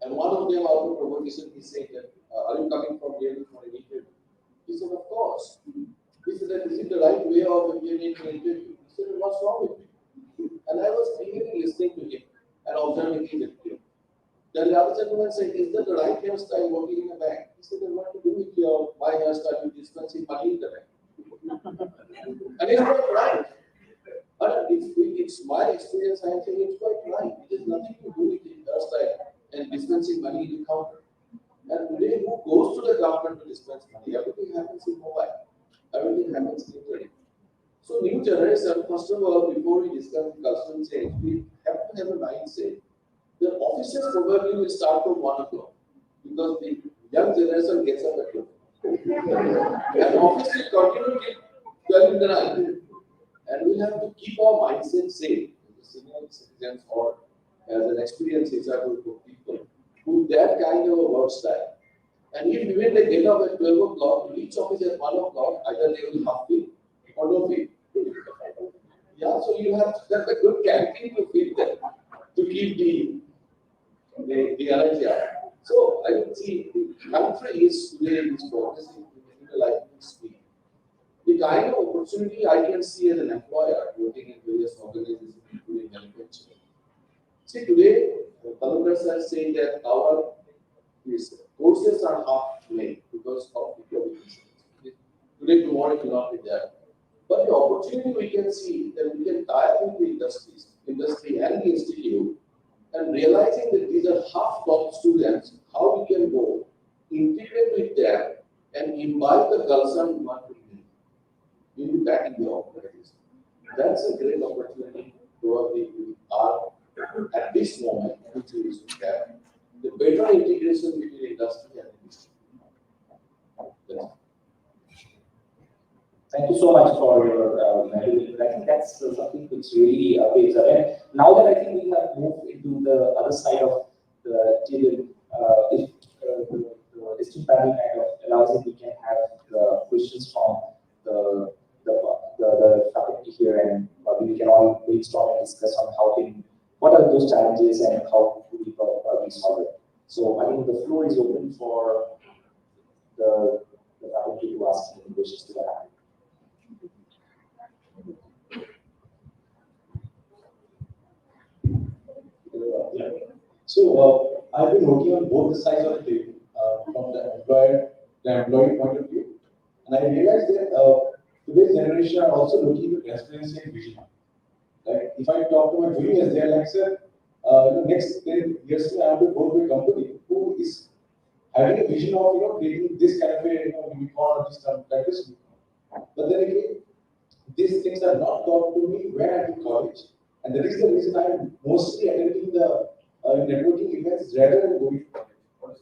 And one of them, out of provocation, he said that, are you coming from here for an interview? He said, of course. He said, that is it the right way of appearing in an interview? He said, what's wrong with me? And I was eagerly listening to him and observing his attitude. Then the other gentleman said, is that the right hairstyle working in a bank? He said, what to do with my hairstyle with dispensing money in the bank? And he's quite right. But it's my experience, I am saying it's quite right. It has nothing to do with the hairstyle and dispensing money in the counter. And today, who goes to the government to dispense money? Everything happens in mobile. Everything happens in internet. So new generation, first of all, before we discuss the cultural change, we have to have a mindset. The offices probably will start from 1 o'clock because the young generation gets up at 2. And office will continue till 12 in the night. And we have to keep our mindset safe as senior citizens or as an experienced HR group of people who that kind of a work style. And if even they get up at 12 o'clock, reach office at 1 o'clock, either they will half pay or no pay. Yeah, so you have to have a good canteen to feed them, to keep the energy up. So I would see the country is today is progressing in a lightning speed. The kind of opportunity I can see as an employer working in various organizations, including manufacturing. See, today, Talukdar are saying that our courses are half made because of the COVID. Today, tomorrow will not be there. But the opportunity we can see that we can tie up with the industry and the institute, and realizing that these are half-taught students, how we can go, integrate with them, and imbibe the culture we want to bring back in the organization. That's a great opportunity probably we are at this moment, which is have the better integration between industry and industry. Thank you so much for your valuable. I think that's something which really pays up. And now that I think we have moved into the other side of the table, if the distinct panel kind of allows it, we can have the questions from the faculty here, and we can all brainstorm and discuss on what are those challenges and how do we probably solve it. So I think the floor is open for the faculty to ask any questions to the panel. So I've been working on both the sides of the table, from the employee point of view, and I realized that today's generation are also looking for transparency and vision. Like if I talk to my juniors, they are like, sir, next 10 years I have to go to a company who is having a vision of creating this kind of a unicorn or this kind of unicorn. But then again, these things are not taught to me when I'm in college, and that is the reason I'm mostly attending the networking events rather than going to college.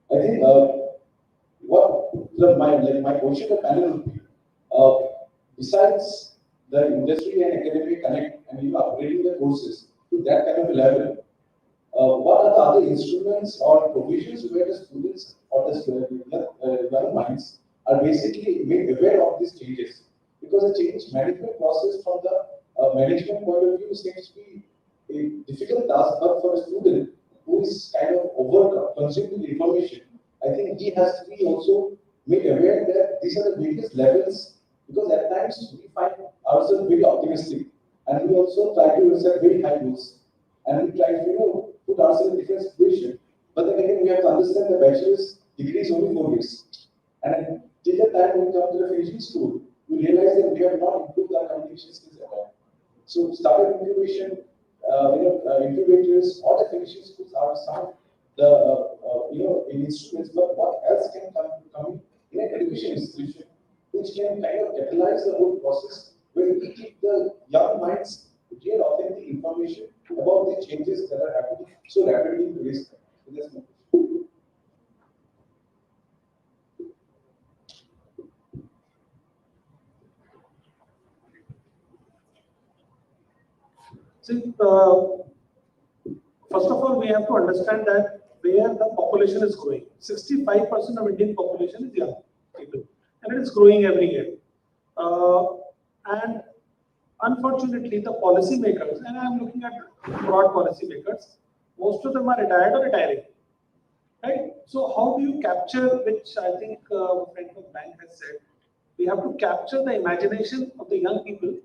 I think my question to the panel would be, besides the industry and academic connect and upgrading the courses to that kind of a level, what are the other instruments or provisions where the students or the young minds are basically made aware of these changes? Because the change management process from the management point of view seems to be a difficult task, but for a student who is kind of consuming information, I think he has to be also made aware that these are the various levels, because at times we find ourselves very optimistic and we also try to set very high goals and we try to put ourselves in different situations. But then again, we have to understand the bachelor's degree is only 4 years. And till the time when we come to the finishing school, we realize that we have not improved our communication skills at all. So startup incubation, incubators or the finishing schools are some of the instruments, but what else can come in an education institution which can kind of catalyze the whole process when we keep the young minds real authentic information about the changes that are happening so rapidly in today's time. So that's my question. See, first of all, we have to understand that where the population is growing. 65% of Indian population is young people. and it is growing every year. And unfortunately, the policymakers, and I'm looking at broad policymakers, most of them are retired or retiring, right? So how do you capture, which I think a friend of bank has said, we have to capture the imagination of the young people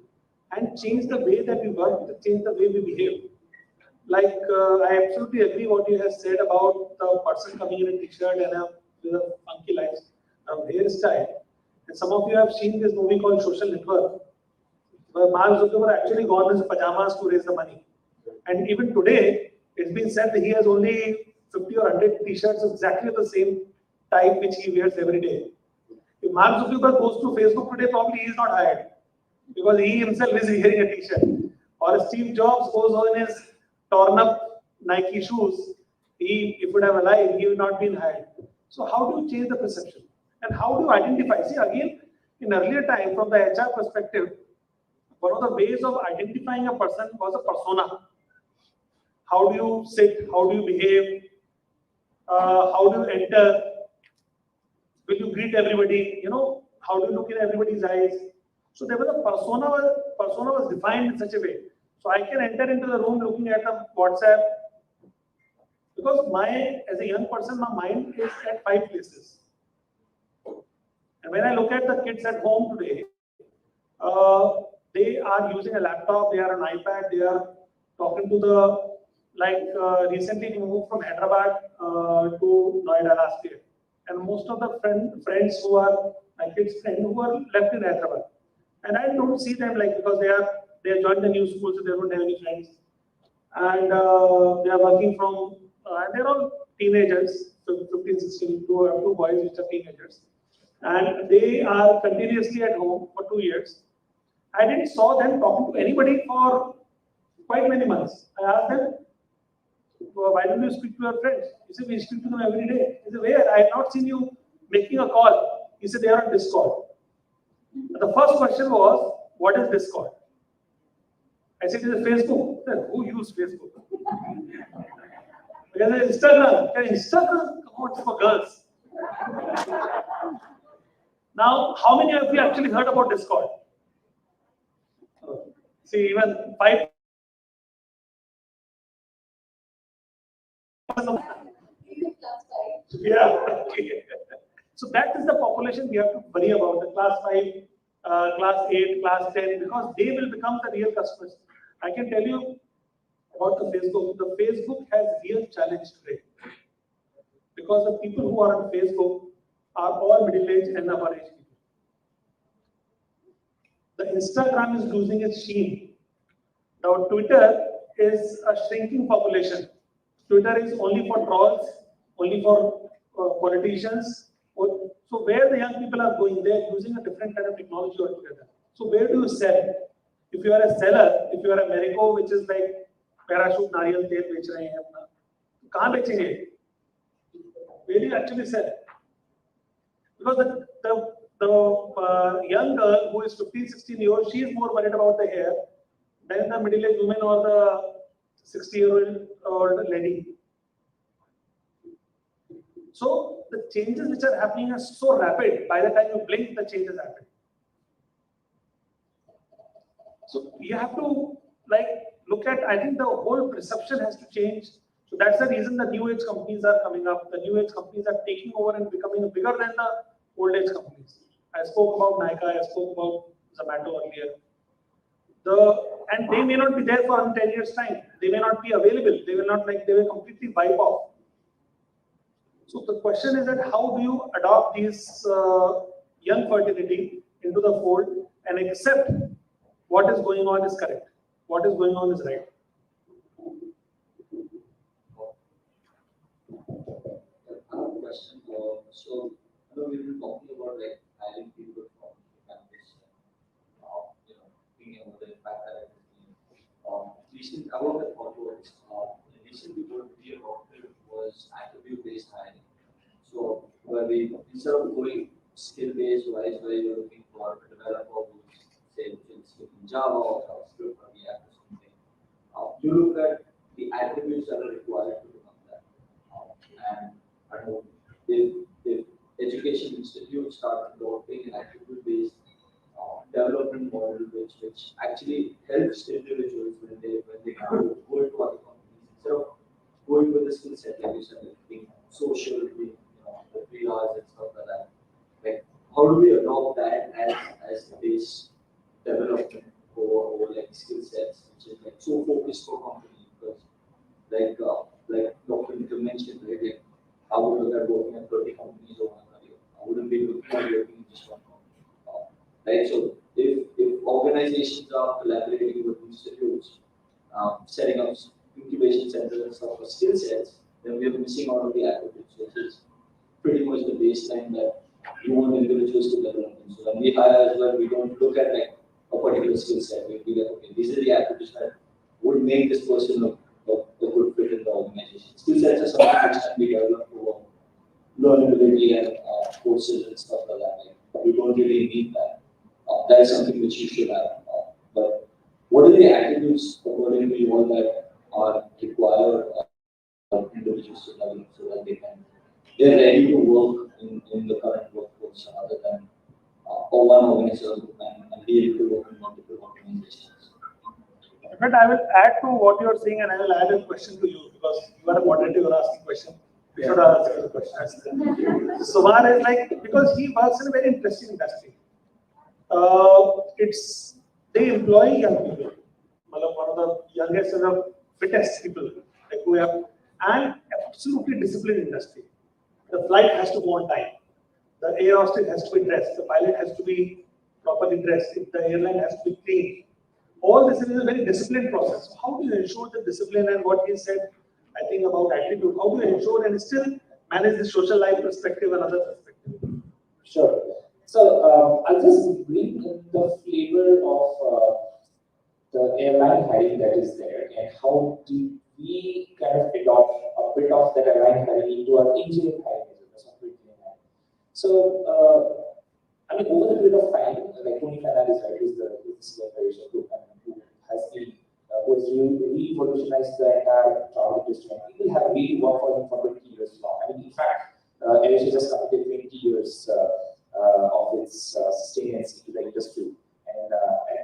and change the way that we work, change the way we behave. Like, I absolutely agree what you have said about the person coming in a t-shirt and with a funky hairstyle. And some of you have seen this movie called Social Network, where Mark Zuckerberg actually gone in his pajamas to raise the money. And even today, it's been said that he has only 50 or 100 t-shirts exactly the same type which he wears every day. If Mark Zuckerberg goes to Facebook today, probably he is not hired because he himself is wearing a t-shirt. Or if Steve Jobs goes on his torn up Nike shoes, if would have alive, he would not been hired. So how do you change the perception? And how do you identify? See, again, in earlier time, from the HR perspective, one of the ways of identifying a person was a persona. How do you sit? How do you behave? How do you enter? Will you greet everybody? How do you look in everybody's eyes? So there was a persona was defined in such a way. So I can enter into the room looking at a WhatsApp because as a young person, my mind is at 5 places. And when I look at the kids at home today, they are using a laptop, they are on iPad, they are talking to recently we moved from Hyderabad to Noida last year. And most of the friends who are my kids' friends who are left in Hyderabad. And I don't see them because they joined the new school, so they don't have any friends. And they are working from, and they're all teenagers, so 15, 16, two boys which are teenagers. And they are continuously at home for 2 years. I didn't saw them talking to anybody for quite many months. I asked them, well, why don't you speak to your friends? He said, we speak to them every day. He said, where? I have not seen you making a call. He said, they are on Discord. And the first question was, what is Discord? I said, it is Facebook. He said, who uses Facebook? Because Instagram. Instagram, come on, it's for girls. Now, how many of you actually heard about Discord? See, even 5. Yeah. So that is the population we have to worry about, the class 5, class 8, class 10, because they will become the real customers. I can tell you about the Facebook. The Facebook has real challenge today because the people who are on Facebook are all middle-aged and upper-aged people. The Instagram is losing its sheen. Now Twitter is a shrinking population. Twitter is only for trolls, only for politicians. So where the young people are going, they are using a different kind of technology altogether. So where do you sell? If you are a seller, if you are a Marico, which is like parachute nariyal tel bech rahe hain apna, kahan bechenge? Where do you actually sell? Because the young girl who is 15, 16 years old, she is more worried about the hair than the middle-aged woman or the 60-year-old lady. So the changes which are happening are so rapid. By the time you blink, the change is happening. So you have to look at. I think the whole perception has to change. So that's the reason the new age companies are coming up. The new age companies are taking over and becoming bigger than the old age companies. I spoke about Nike. I spoke about Zomato earlier. And they may not be there for 10 years' time. They may not be available. They will not they will completely wipe off. So the question is that how do you adopt these young fertility into the fold and accept what is going on is correct, what is going on is right. Another question. So, we've been talking about hiring people from campus, being able to impact that. Recently, I want to talk about recently what we adopted was attribute-based hiring. So, where we instead of going skill-based, where you're looking for a developer who's say in Java or JavaScript or React or something, you look at the attributes that are required to become that. And I don't know if education institutes start adopting an attribute-based development model, which actually helps individuals when they go into other companies instead of going with the skill set, like you said, like being social, being the PRs and stuff like that. Like, how do we adopt that as the base development for like skill sets, which is like so focused for companies? Because like Dr. Nikhil mentioned, right? Like, I would look at working at 30 companies over a year. I wouldn't be looking at working in just one company. Right? So if organizations are collaborating with institutes, setting up incubation centers and stuff for skill sets, then we are missing out on the attributes, which is pretty much the baseline that you want individuals to develop. And so when we hire as well, we don't look at like a particular skill set. We'll be like, okay, these are the attributes that would make this person look a good fit in the organization. Skill sets are something which can be developed over learnability and courses and stuff like that. Like, you don't really need that. That is something which you should have. But what are the attributes according to you all that are required individuals to develop so that they're ready to work in the current workforce other than one organization and be able to work in multiple organizations? In fact, I will add to what you are saying, and I will add a question to you because you are a moderator, you are asking question. You should ask the question. Sumar is like, because he works in a very interesting industry. They employ young people. One of the youngest and the fittest people like who have and absolutely disciplined industry. The flight has to go on time. The air hostess has to be dressed. The pilot has to be properly dressed. The airline has to be clean. All this is a very disciplined process. So how do you ensure the discipline and what he said, I think about attitude, how do you ensure and still manage the social life perspective and other perspective? Sure. So I'll just bring in the flavor of the airline hiring that is there and how do we kind of adopt a bit of that airline hiring into our engineering hiring as well. So I mean, over the period of time, like Tony Fernandez, right, who's the CEO group and who has been who has revolutionized the entire travel industry. And people have really worked for him for 20 years long. I mean, in fact, Asia just completed 20 years of its sustenance into the industry. And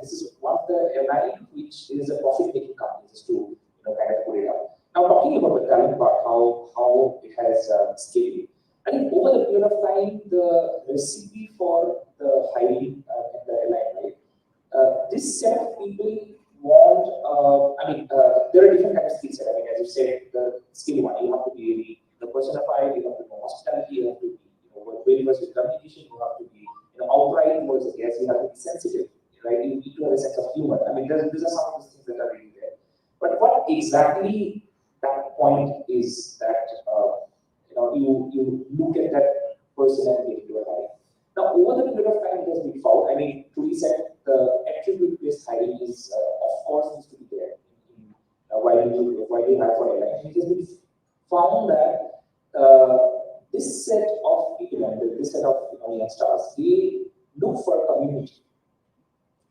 this is one of the airline which is a profit-making company, just to kind of put it out. Now, talking about the talent part, how it has scaled. I think over the period of time, the recipe for the hiring at the airline, right? This set of people want, there are different kinds of skill set. I mean, as you said, the skill one, you have to be really personified, you have to know hospitality, you have to be, very much with communication, you have to be, outright towards the guests, you have to be sensitive, right? You need to have a sense of humor. I mean, these are some of the things that are really there. But what exactly that point is that, you look at that person and get into a hiring. Now, over the period of time, it has been found. I mean, truly said, the attribute-based hiring is, of course, needs to be there while you hire for airline. It has been found that this set of people and this set of young stars, they look for a community.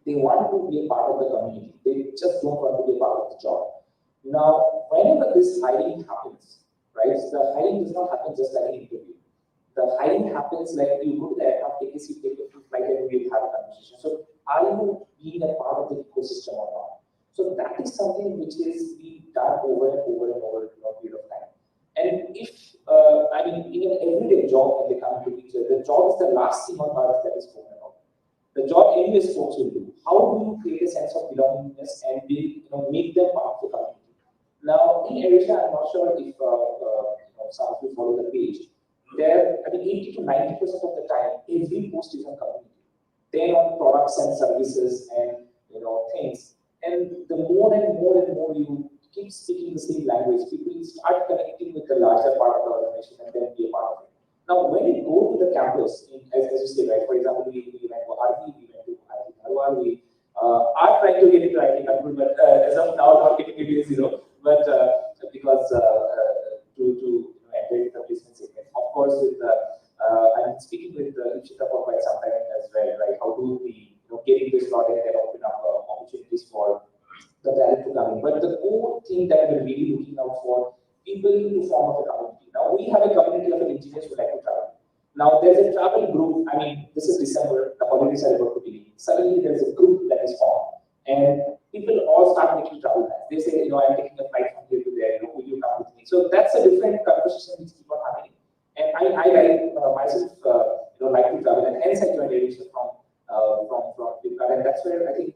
They want to be a part of the community. They just don't want to be a part of the job. Now, whenever this hiring happens, right? The hiring does not happen just like an interview. The hiring happens like you go to the aircraft, take a seat, take a flight, and we'll have a conversation. So, are you being a part of the ecosystem or not? So, that is something which is being done over and over and over a period of time. And if, in an everyday job, when they come to each other, the job is the last thing on earth that is spoken about. The job anyways folks will do. How do you create a sense of belongingness and make them part of the community? Now, in Asia, I'm not sure if some of you follow the page. There, 80 to 90% of the time, every post is on community. They're on products and services and things. And the more and more and more you keep speaking the same language, people start connecting with the larger part of the organization and then be a part of it. Now, when you go to the campus, as you say, right, for example, we went to RV, we went to Harvard, we are trying to get into IT control, but as of now, not getting into zero. But because to enter the placement segment, of course, with I'm speaking with Ishita for quite some time as well, right? How do we get into this slot and then open up opportunities for the talent to come in? But the core thing that we're really looking out for people to form up a community. Now we have a community of engineers who like to travel. Now there's a travel group. I mean, this is December, the holidays are about to begin. Suddenly there's a group that is formed, and people all start making travel plans. They say, I'm taking a flight from here to there. Will you come with me? So that's a different conversation which keep on happening. And I like myself, like to travel, and hence I joined aviation from Flipkart, and that's where I think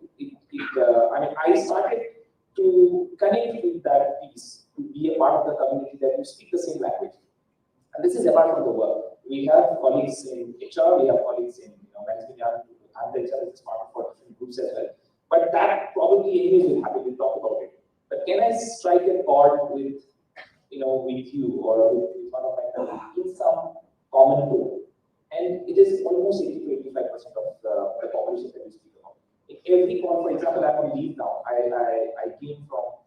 I started to connect with that piece, to be a part of the community that you speak the same language. And this is apart from the work. We have colleagues in HR, we have colleagues in management, and the HR is part of our different groups as well. But that probably anyways will happen, we'll talk about it. But can I strike a chord with with you or with one of my colleagues in some common goal? And it is almost 80 to 85% of the population that we speak about. In every call, for example, I'm on leave now. I came from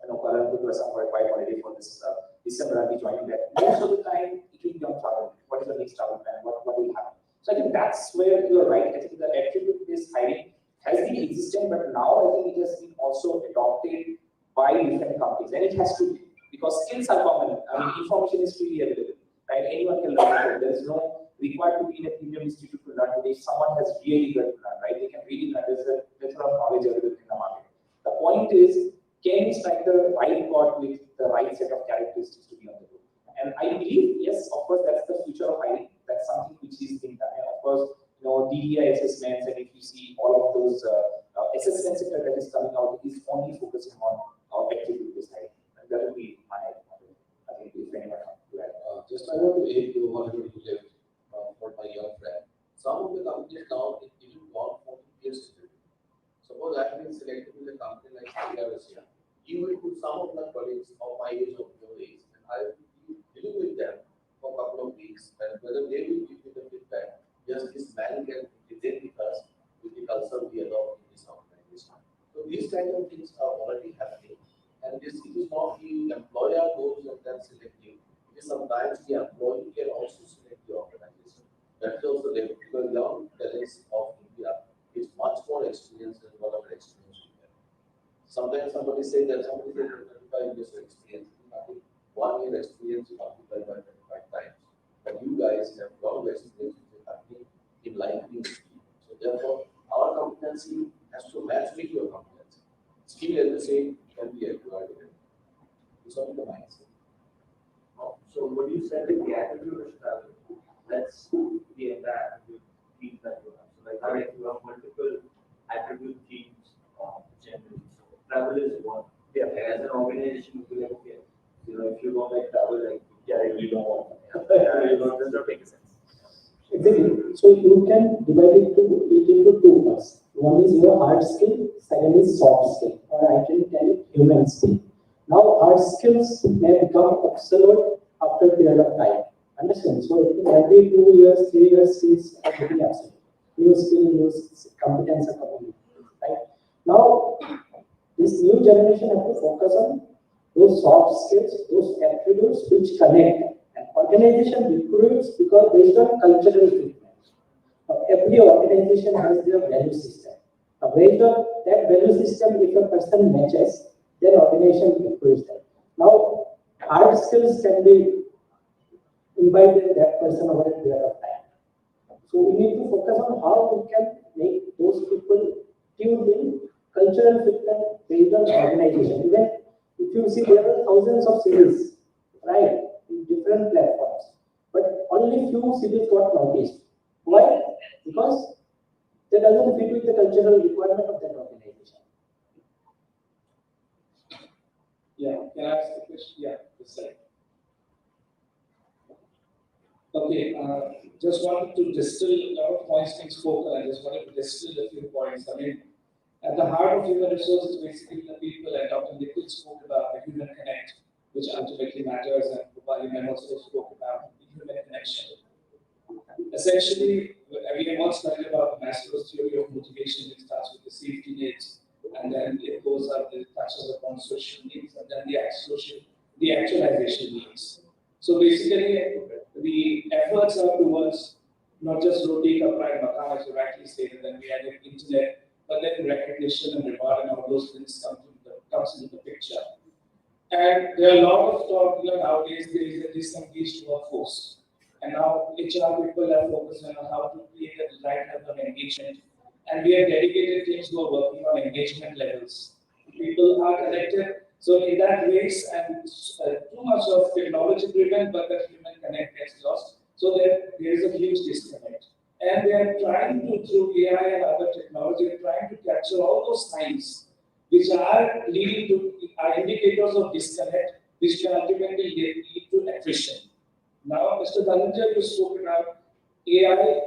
Kuala Lumpur to Assam for a quiet holiday for this December. I'll be joining that. Most of the time, it will be on travel. What is the next travel plan? What will happen? So I think that's where you're right. I think the attribute-based hiring has been existing, but now I think it has been also adopted by different companies, and it has to be, because skills are common. I mean, information is freely available, right? Anyone can learn it. There is no required to be in a premium institute to learn it. If someone has really good to learn, right? They can really learn. There's a plethora of knowledge available in the market. The point is, can we strike the right chord with the right set of characteristics to be on the group? And I believe, yes, of course, that's the future of hiring. That's something which is being done. And of course, DDI assessments, and if you see all of those assessments that is coming out, is only focusing on attribute-based hiring. And that would be my, I think, if anyone wants to add. Just I want to add to what you left for my young friend. Some of the companies now, it even gone 40 years ago. Suppose I have been selected with a company like Russia. You will put some of my colleagues of my age or your age, and I will be dealing with them for a couple of weeks, and whether they will give me the feedback, yes, this man can present with us with the culture we adopt in this organization. So these kind of things are already happening, and this it is not the employer goes and then select you. It is sometimes the employee can also select the organization. That is also there, because young talents of India is much more experienced than whatever experience we have. Sometimes somebody say that 25 years of experience. I think 1 year experience is multiplied by 25 times. But you guys have a lot of experience with the company in lightning speed. So therefore, our competency has to match with your competency. Skill at the same can be acquired. It's only the mindset. So what you said is the attribute of travel. Let's be in that team that you have. So like how you have multiple attribute teams generally. So travel is one. Yeah. As an organization, you feel like, okay, if you don't like travel, like I really don't want it. Does not make sense. Exactly. So you can divide it into two parts. One is your hard skill, second is soft skill, or I can tell it human skill. Now hard skills may become obsolete after a period of time. Understand? So every 2 years, 3 years, skills are getting obsolete. New skill, new competence are coming. Right? Now, this new generation have to focus on those soft skills, those attributes which connect. An organization recruits because based on cultural treatment. Now, every organization has their value system. Now, based on that value system, if a person matches, then organization recruits them. Now, hard skills can be imbibed in that person over a period of time. So we need to focus on how we can make those people tuned in cultural fitness based on organization. Even if you see, there are thousands of cities, right, in different platforms, but only few cities got noticed. Why? Because that doesn't fit with the cultural requirement of that organization. Yeah, can I ask the question? Yeah, the same. Okay, just wanted to distill a lot of points being spoken. I just wanted to distill a few points. I mean, at the heart of human resources, basically the people, and Dr. Nikhil spoke about the human connect, which ultimately matters, and Bhupali Ma'am also spoke about the human connection. Essentially, we have all studied about Maslow's theory of motivation. It starts with the safety needs, and then it goes up, it touches upon social needs, and then the actualization needs. So basically, the efforts are towards not just roti, kapra, and makan, as you rightly stated, then we added internet, but then recognition and reward and all those things comes into the picture. And there are a lot of talk, nowadays there is a disengaged workforce. and now HR people are focusing on how to create a right level of engagement. And we have dedicated teams who are working on engagement levels. People are connected. So in that ways, and too much of technology driven, but that human connect gets lost. So there is a huge disconnect. And they are trying to, through AI and other technology, trying to capture all those signs which are leading to are indicators of disconnect, which can ultimately lead to attrition. Now, Mr. Dhananjay, you spoke about AI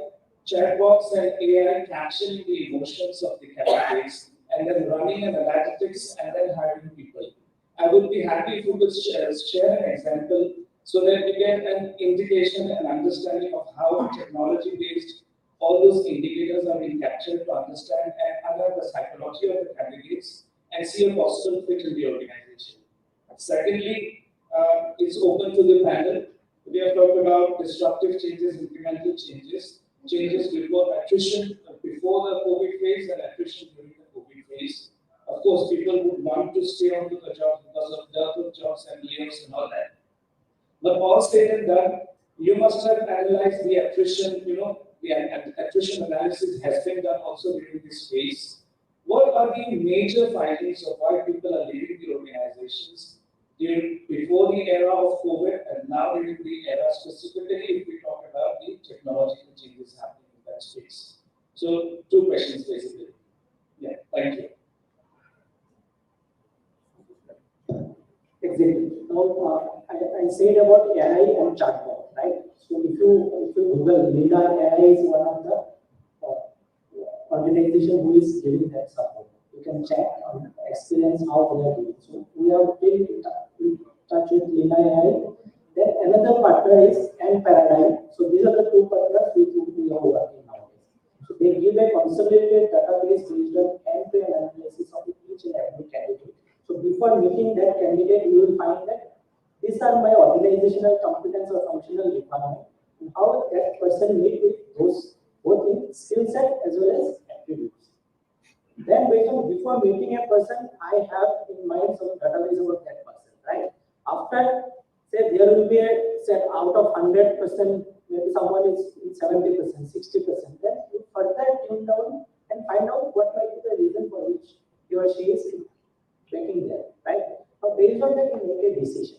chatbots and AI capturing the emotions of the candidates and then running an analytics and then hiring people. I would be happy if you could share an example so that we get an indication and understanding of how technology-based all those indicators are being captured to understand and under the psychology of the candidates and see a possible fit in the organization. Secondly, it's open to the panel. We have talked about disruptive changes, incremental changes, changes before attrition, before the COVID phase and attrition during the COVID phase. Of course, people would want to stay on to the job because of dearth of jobs and layoffs and all that. But all said and done, you must have analyzed the attrition, the attrition analysis has been done also during this phase. What are the major findings of why people are leaving the organizations before the era of COVID and now during the era, specifically if we talk about the technological changes happening in that space? So, two questions basically. Yeah, thank you. Exactly. Now, I said about AI and chatbot, right? So if you Google, Lina AI is one of the organization who is giving that support. You can check on experience how they are doing. So we have been in touch with Lina AI. Then another partner is and Paradigm. So these are the two partners with whom we are working nowadays. So they give a consolidated database based on end-to-end analysis of each and every candidate. So before meeting that candidate, you will find that these are my organizational competence or functional requirement, and how that person meet with those both in skill set as well as attributes. Then based on before meeting a person, I have in mind some database about that person, right? After, say there will be a set out of 100%, maybe someone is in 70%, 60%. Then you further tune down and find out what might be the reason for which he or she is making there, right? Now based on that, you make a decision.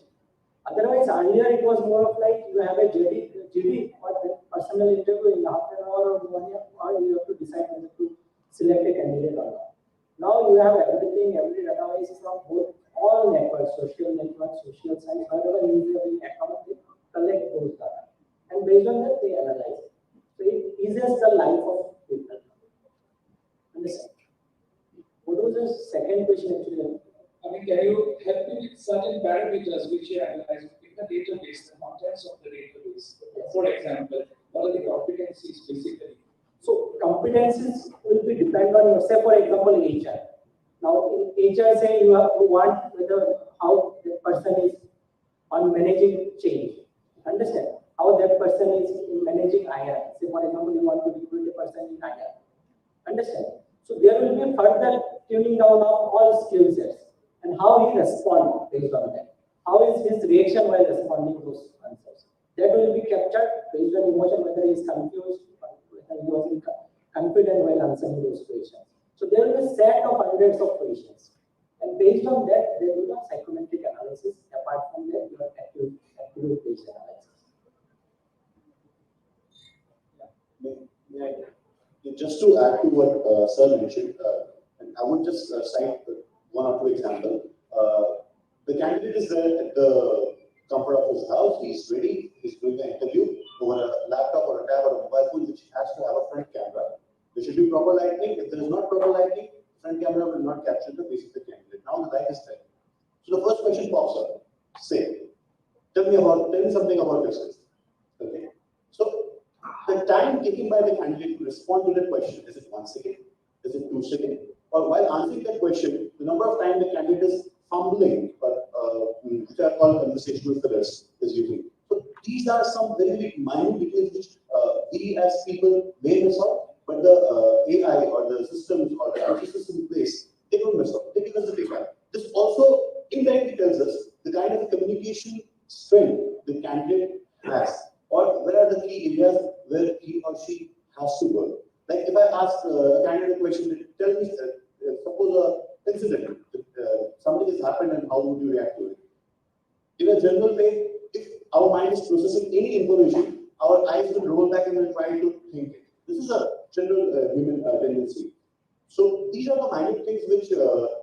Otherwise, earlier it was more of like you have a GD or the personal interview in half an hour or 1 year, or you have to decide whether to select a candidate or not. Now you have everything, every database from both all networks, social science, whatever user will account, they collect those data. And based on that, they analyze it. So it eases the life of people. Understand? What was the second question actually? I mean, can you help me with certain parameters which you analyze in the database, the contents of the database? For example, what are the competencies basically? So competencies will be depend on your, say for example, HR. Now in HR, say you want whether how the person is on managing change. Understand? How that person is in managing IR. Say for example, you want to recruit a person in IR. Understand? So there will be further tuning down of all skill sets and how he responds based on that. How is his reaction while responding to those answers? That will be captured based on emotion, whether he is confused, whether he was confident while answering those questions. So there will be a set of hundreds of questions. And based on that, there will be a psychometric analysis. Apart from that, you have active-based analysis. Just to add to what Sir mentioned, and I would just cite one or two examples. The candidate is there at the comfort of his house. He's ready. He's doing the interview over a laptop or a tab or a mobile phone, which has to have a front camera. There should be proper lighting. If there is not proper lighting, front camera will not capture the face of the candidate. Now the light is there. So the first question pops up. Say, tell me something about yourself. Okay. So the time taken by the candidate to respond to that question, is it 1 second? Is it 2 seconds? Or while answering that question, the number of times the candidate is fumbling, which are called conversational fillers, is using. So these are some very minute details which we as people may miss out, but the AI or the systems or the processes in place, they don't miss out. They give us the data. This also indirectly tells us the kind of communication strength the candidate has, or where are the key areas where he or she has to work. Like if I ask a candidate a question, tell me, suppose an incident, something has happened and how would you react to it? In a general way, if our mind is processing any information, our eyes will roll back and will try to think it. This is a general human tendency. So these are the minor things which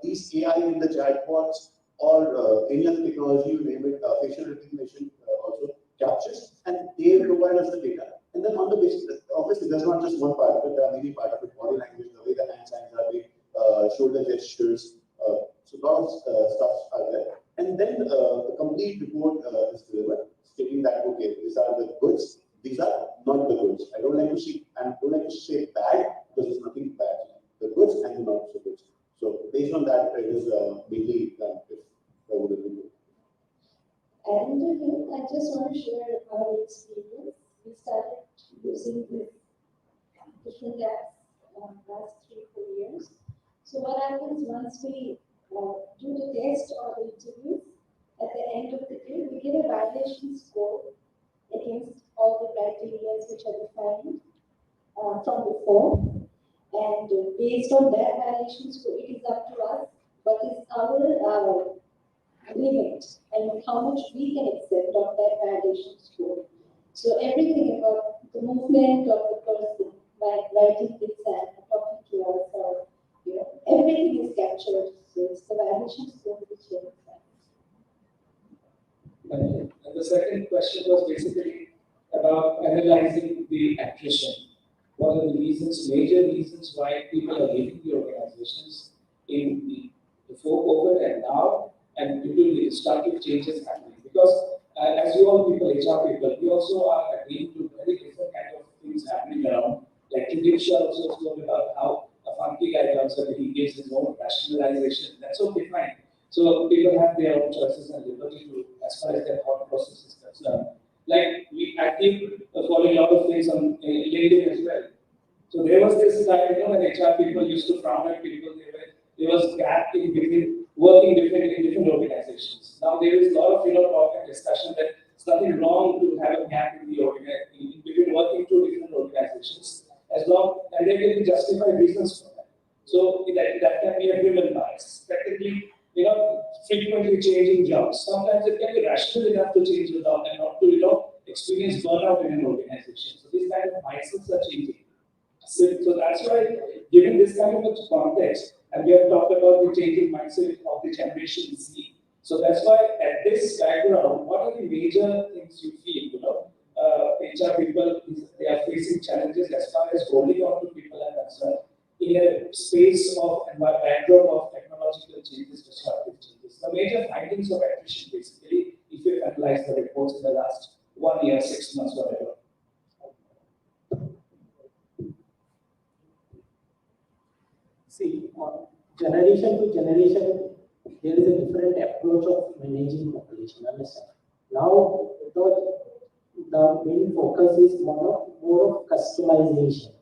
these AI in the chatbots or any other technology, you name it, facial recognition also captures, and they provide us the data. And then on the basis, obviously, there's not just one part of it, there are many parts of it, body language, the way the hand signs are made, shoulder gestures, so a lot of stuff are there. And then the complete report is delivered, stating that, okay, these are the goods, these are not the goods. I don't like to see, and don't like to say bad, because there's nothing bad. The goods and the not so goods. So based on that, it is mainly if I would agree. And I just want to share our experience. We started using this different apps last 3-4 years. So what happens once we do the test or the interviews, at the end of the day, we get a validation score against all the criteria which are defined from before. And based on that validation score, it is up to us what is our limit and how much we can accept of that validation score. So everything about the movement of the person, like writing this and talking to us, or everything is captured. So it's the validation score which is. And the second question was basically about analyzing the attrition. What are the reasons, major reasons why people are leaving the organizations in the before COVID and now, and due to the destructive changes happening? Because as you all people, HR people, we also are agreeing to very different kind of things happening around. Like Judisha also spoke about how a funky guy comes up and he gives his own rationalization. That's okay, fine. So people have their own choices and liberty to, as far as their thought process is concerned. Like I keep following a lot of things on LinkedIn as well. So there was this guy, when HR people used to frown at people, there was gap in between working in different organizations. Now there is a lot of talk and discussion that it's nothing wrong to have a gap in the in between working two different organizations, as long and there can be justified reasons for that. So that can be a human bias. Technically, frequently changing jobs. Sometimes it can be rational enough to change a job and not to experience burnout in an organization. So these kind of mindsets are changing. So that's why, given this kind of a context, and we have talked about the changing mindset of the Generation Z. So that's why, at this background, what are the major things you feel? HR people, they are facing challenges as far as holding on to people are concerned in a space of and backdrop of technological changes, disruptive changes. The major findings of attrition, basically, if you analyze the reports in the last 1 year, 6 months, whatever. See, generation to generation, there is a different approach of managing population. Understand? Now, the main focus is more of customization.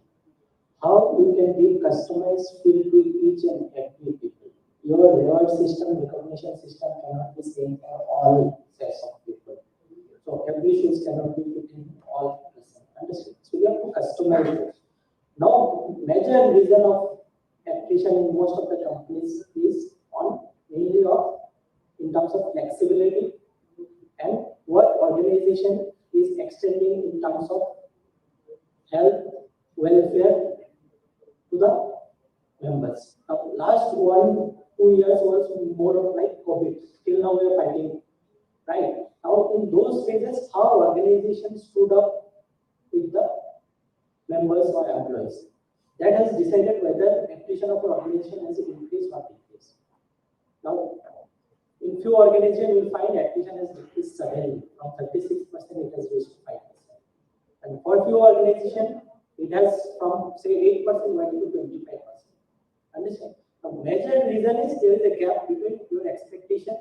How you can give customized feel to each and every people. Your reward system, recognition system cannot be same for all sets of people. So every shoes cannot be fit in all person. Understand? So you have to customize it. Now, major reason of attrition in most of the companies is on mainly in terms of flexibility and what organization is extending in terms of health, welfare to the members. Now, last 1-2 years was more of like COVID. Till now we are fighting, right? Now, in those phases, how organizations stood up with the members or employees. That has decided whether attrition of an organization has increased or decreased. Now, in few organizations, you will find attrition has decreased suddenly. From 36%, it has reached 5%. And for few organizations, it has from say 8% went to 25%. Understand? The major reason is there is a gap between your expectation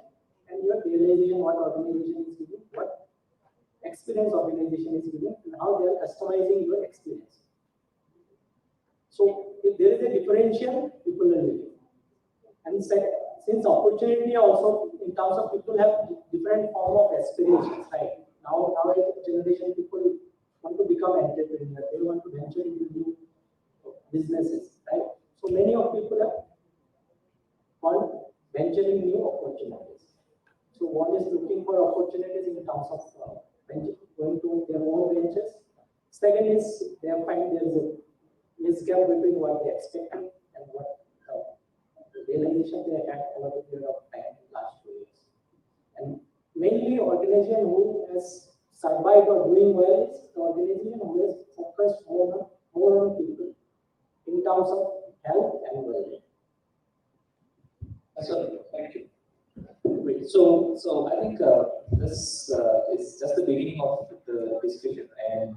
and your realization what organization is giving, what experience organization is giving, and how they are customizing your experience. So if there is a differential, people will leave. And since opportunity also in terms of people have different form of aspirations, right? Now generation people want to become entrepreneur. They want to venture into new businesses, right? So many of people are venturing new opportunities. So one is looking for opportunities in terms of going to their own ventures. Second is they find there is a misgap between what they expected and what the realization they had over the period of time in the last 2 years. And mainly organization who has survived or doing well is the organization who has focused more on people in terms of health and well-being. So, thank you. Great. So I think this is just the beginning of the discussion, and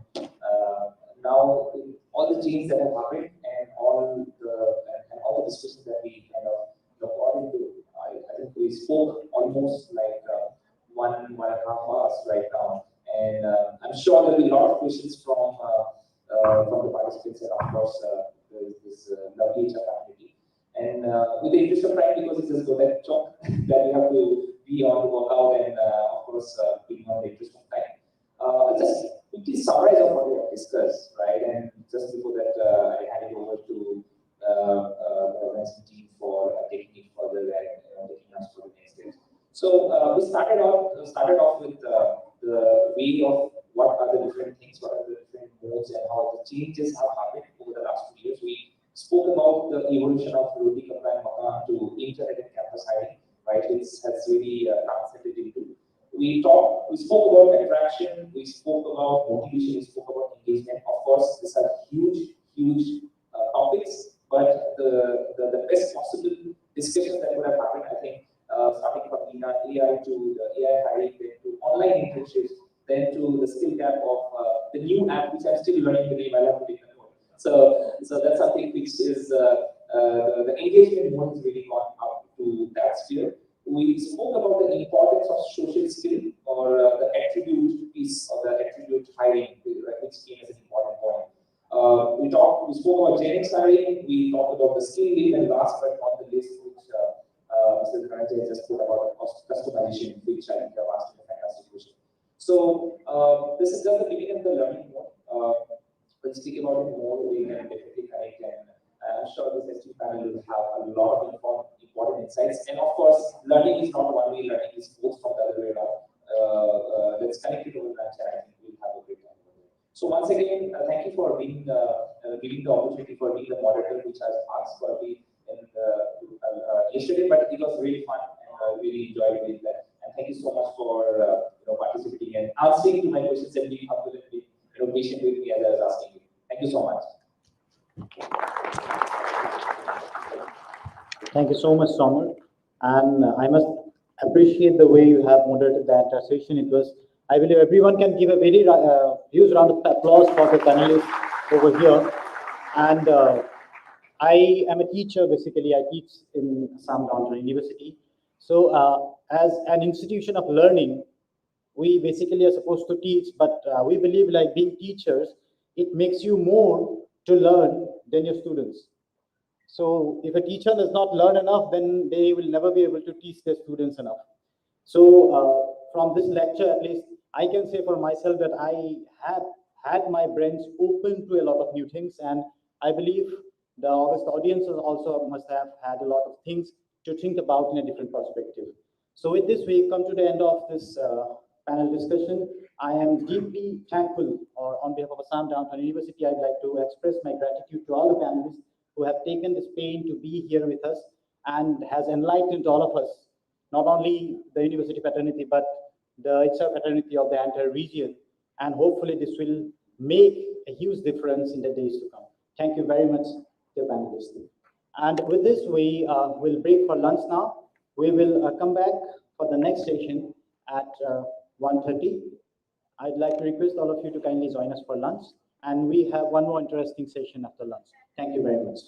now all the changes that have happened and all the discussions that we kind of got into, I think we spoke almost like 1.5 hours right now, and I'm sure there'll be a lot of questions from the participants and of course this lovely HR community. And with the interest of time, because it's just a that job that you have to be on to work out, and of course, being on the interest of time. Just quickly summarize of what we have discussed, right? And just before that, I hand it over to the organizing team for taking it further and taking us to the next stage. So we started off with the way of what are the different things, what are the different modes, and how the changes have happened over the last 2 years. We spoke about the evolution of Roti Kapra and Makan to internet and campus hiring, right? It has really translated into. We spoke about attraction, we spoke about motivation, we spoke about engagement. Of course, these are huge topics, but the best possible discussion that would have happened, I think, starting from AI to the AI hiring, then to online internships, then to the skill gap of the new app, which I'm still learning the name. I have to take the note. So that's something which is the engagement mode has really gone up to that sphere. We spoke about the importance of social skill or the attribute piece of the attribute hiring, which came as an important point. We spoke about Gen X hiring. We talked about the skill lead, and last but not the least, which Mr. Dhananjay just put about customization, which I think I've asked a fantastic question. So this is just the beginning of the learning mode. We'll speak about it more. We can definitely connect, and I'm sure this ST panel will have a lot of important insights. And of course, learning is not one way, learning is both from the other way around. Let's connect it over lunch, and I think we'll have a great time. So once again, thank you for being giving the opportunity for being the moderator, which I was asked for me yesterday, but it was really fun, and I really enjoyed doing that. And thank you so much for participating and answering to my questions and being humble and being patient with me as I was asking you. Thank you so much. Thank you so much, Sommer. And I must appreciate the way you have moderated the entire session. It was, I believe everyone can give a very huge round of applause for the panelists over here. And I am a teacher, basically. I teach in Assam Downtown University. So as an institution of learning, we basically are supposed to teach, but we believe like being teachers, it makes you more to learn than your students. So if a teacher does not learn enough, then they will never be able to teach their students enough. So from this lecture, at least I can say for myself that I have had my brains open to a lot of new things, and I believe the August audiences also must have had a lot of things to think about in a different perspective. So with this, we come to the end of this panel discussion. I am deeply thankful, or on behalf of Assam Downtown University, I'd like to express my gratitude to all the panelists who have taken this pain to be here with us and has enlightened all of us, not only the university fraternity, but the HR fraternity of the entire region. And hopefully this will make a huge difference in the days to come. Thank you very much, dear panelists. And with this, we will break for lunch now. We will come back for the next session at 1:30. I'd like to request all of you to kindly join us for lunch. And we have one more interesting session after lunch. Thank you very much.